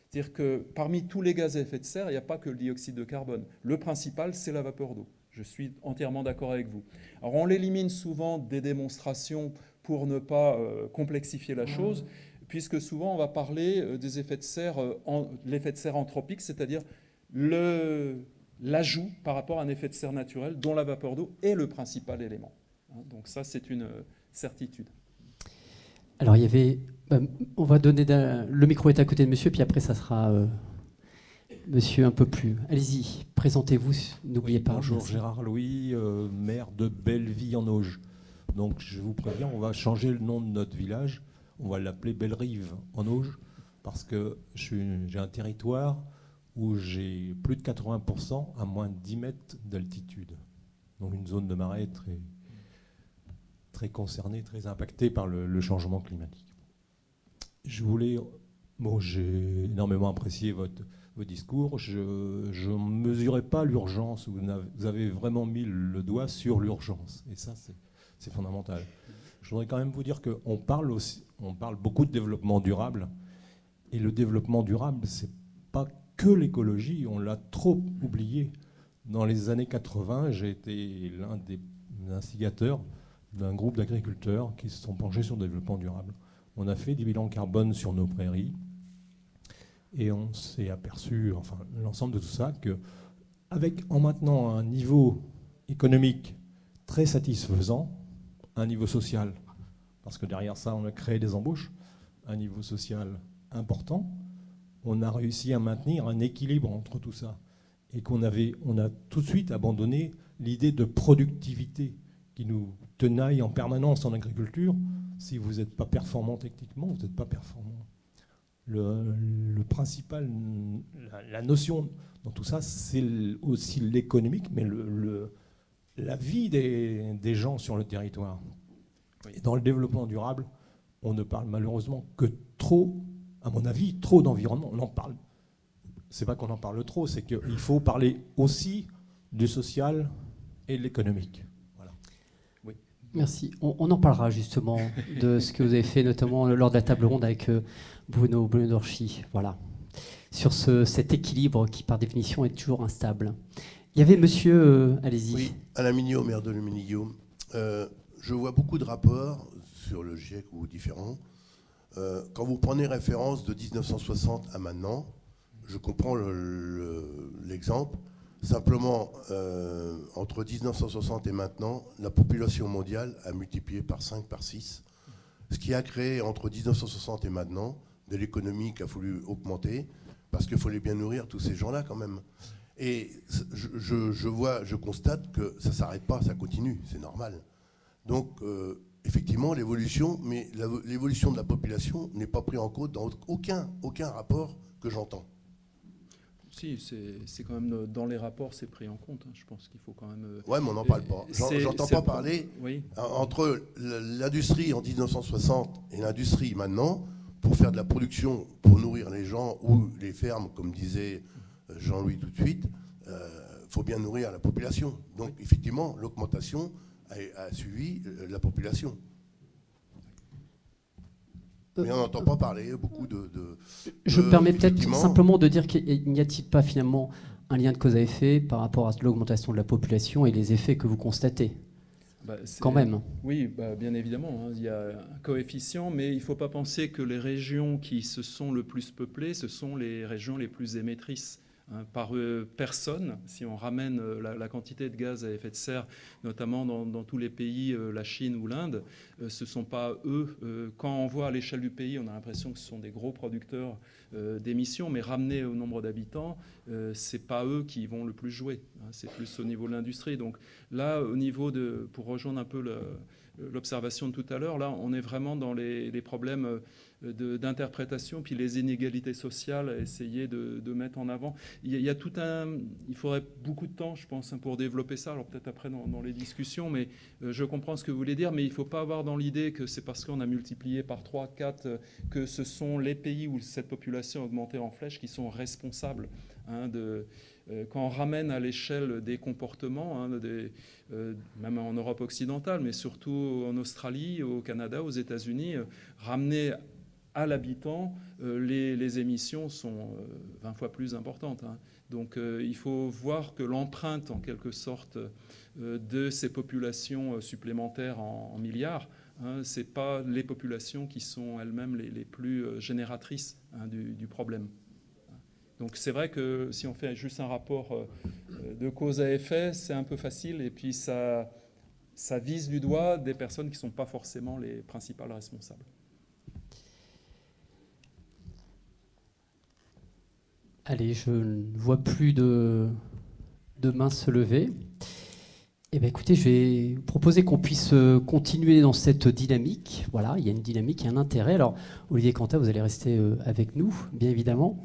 C'est-à-dire que parmi tous les gaz à effet de serre, il n'y a pas que le dioxyde de carbone. Le principal, c'est la vapeur d'eau. Je suis entièrement d'accord avec vous. Alors on l'élimine souvent des démonstrations pour ne pas complexifier la chose, puisque souvent on va parler des effets de serre, l'effet de serre anthropique, c'est-à-dire l'ajout par rapport à un effet de serre naturel dont la vapeur d'eau est le principal élément. Donc ça, c'est une certitude. Alors il y avait... on va donner... Le micro est à côté de monsieur, puis après ça sera... Monsieur un peu plus... Allez-y, présentez-vous, n'oubliez pas. Bonjour, merci. Gérard Louis, maire de Belleville-en-Auge. Donc je vous préviens, on va changer le nom de notre village. On va l'appeler Bellerive-en-Auge, parce que j'ai un territoire où j'ai plus de 80% à moins de 10 mètres d'altitude. Donc une zone de marais très concernée, très impactée par le changement climatique. Je voulais Bon, j'ai énormément apprécié votre discours. Je ne mesurais pas l'urgence. Vous avez vraiment mis le doigt sur l'urgence. Et ça, c'est fondamental. Je voudrais quand même vous dire qu'on parle beaucoup de développement durable. Et le développement durable, ce n'est pas que l'écologie. On l'a trop oublié. Dans les années 80, j'ai été l'un des instigateurs d'un groupe d'agriculteurs qui se sont penchés sur le développement durable. On a fait des bilans carbone sur nos prairies. Et on s'est aperçu, enfin l'ensemble de tout ça, en maintenant un niveau économique très satisfaisant, un niveau social, parce que derrière ça on a créé des embauches, un niveau social important, on a réussi à maintenir un équilibre entre tout ça. Et on a tout de suite abandonné l'idée de productivité qui nous tenaille en permanence en agriculture. Si vous n'êtes pas performant techniquement, vous n'êtes pas performant. Le principal, la notion dans tout ça, c'est aussi l'économique, mais la vie des gens sur le territoire. Et dans le développement durable, on ne parle malheureusement que trop, à mon avis, trop d'environnement. On en parle. C'est pas qu'on en parle trop, c'est qu'il faut parler aussi du social et de l'économique. Voilà. Oui. Merci. On en parlera justement de ce que vous avez fait, notamment lors de la table ronde avec Bruno Dorchy. Voilà. Sur cet équilibre qui, par définition, est toujours instable. Il y avait monsieur, allez-y. Oui, Alain Mignot, maire de Lumini-Guillaume. Je vois beaucoup de rapports sur le GIEC ou différents. Quand vous prenez référence de 1960 à maintenant, je comprends l'exemple. Simplement, entre 1960 et maintenant, la population mondiale a multiplié par 5, par 6. Ce qui a créé entre 1960 et maintenant de l'économie qui a fallu augmenter, parce qu'il fallait bien nourrir tous ces gens-là quand même. Et je constate que ça ne s'arrête pas, ça continue, c'est normal. Donc, effectivement, l'évolution, mais l'évolution de la population n'est pas prise en compte dans aucun rapport que j'entends. Si, c'est quand même dans les rapports, c'est pris en compte. Hein. Je pense qu'il faut quand même. Ouais, mais on n'en parle pas. J'entends pas parler oui. Entre l'industrie en 1960 et l'industrie maintenant, pour faire de la production, pour nourrir les gens ou les fermes, comme disait Jean-Louis tout de suite, faut bien nourrir la population. Donc, effectivement, l'augmentation a suivi la population. Mais on n'entend pas parler beaucoup Je me permets peut-être simplement de dire qu'il n'y a-t-il pas finalement un lien de cause à effet par rapport à l'augmentation de la population et les effets que vous constatez quand même. Oui, bien évidemment. Hein, il y a un coefficient, mais il ne faut pas penser que les régions qui se sont le plus peuplées, ce sont les régions les plus émettrices. Par personne, si on ramène la quantité de gaz à effet de serre, notamment dans tous les pays, la Chine ou l'Inde, ce ne sont pas eux. Quand on voit à l'échelle du pays, on a l'impression que ce sont des gros producteurs d'émissions, mais ramenés au nombre d'habitants, ce n'est pas eux qui vont le plus jouer. C'est plus au niveau de l'industrie. Donc là, au niveau pour rejoindre un peu l'observation de tout à l'heure, là, on est vraiment dans les problèmes d'interprétation, puis les inégalités sociales à essayer de mettre en avant. Il faudrait beaucoup de temps, je pense, pour développer ça, alors peut-être après dans les discussions, mais je comprends ce que vous voulez dire, mais il ne faut pas avoir dans l'idée que c'est parce qu'on a multiplié par 3, 4, que ce sont les pays où cette population a augmenté en flèche qui sont responsables quand on ramène à l'échelle des comportements, même en Europe occidentale, mais surtout en Australie, au Canada, aux États-Unis, ramener à l'habitant, les émissions sont 20 fois plus importantes. Hein. Donc il faut voir que l'empreinte, en quelque sorte, de ces populations supplémentaires en milliards, ce n'est pas les populations qui sont elles-mêmes les plus génératrices du problème. Donc c'est vrai que si on fait juste un rapport de cause à effet, c'est un peu facile, et puis ça vise du doigt des personnes qui ne sont pas forcément les principales responsables. Allez, je ne vois plus de mains se lever. Eh bien, écoutez, je vais vous proposer qu'on puisse continuer dans cette dynamique. Voilà, il y a une dynamique, il y a un intérêt. Alors, Olivier Cantat, vous allez rester avec nous, bien évidemment.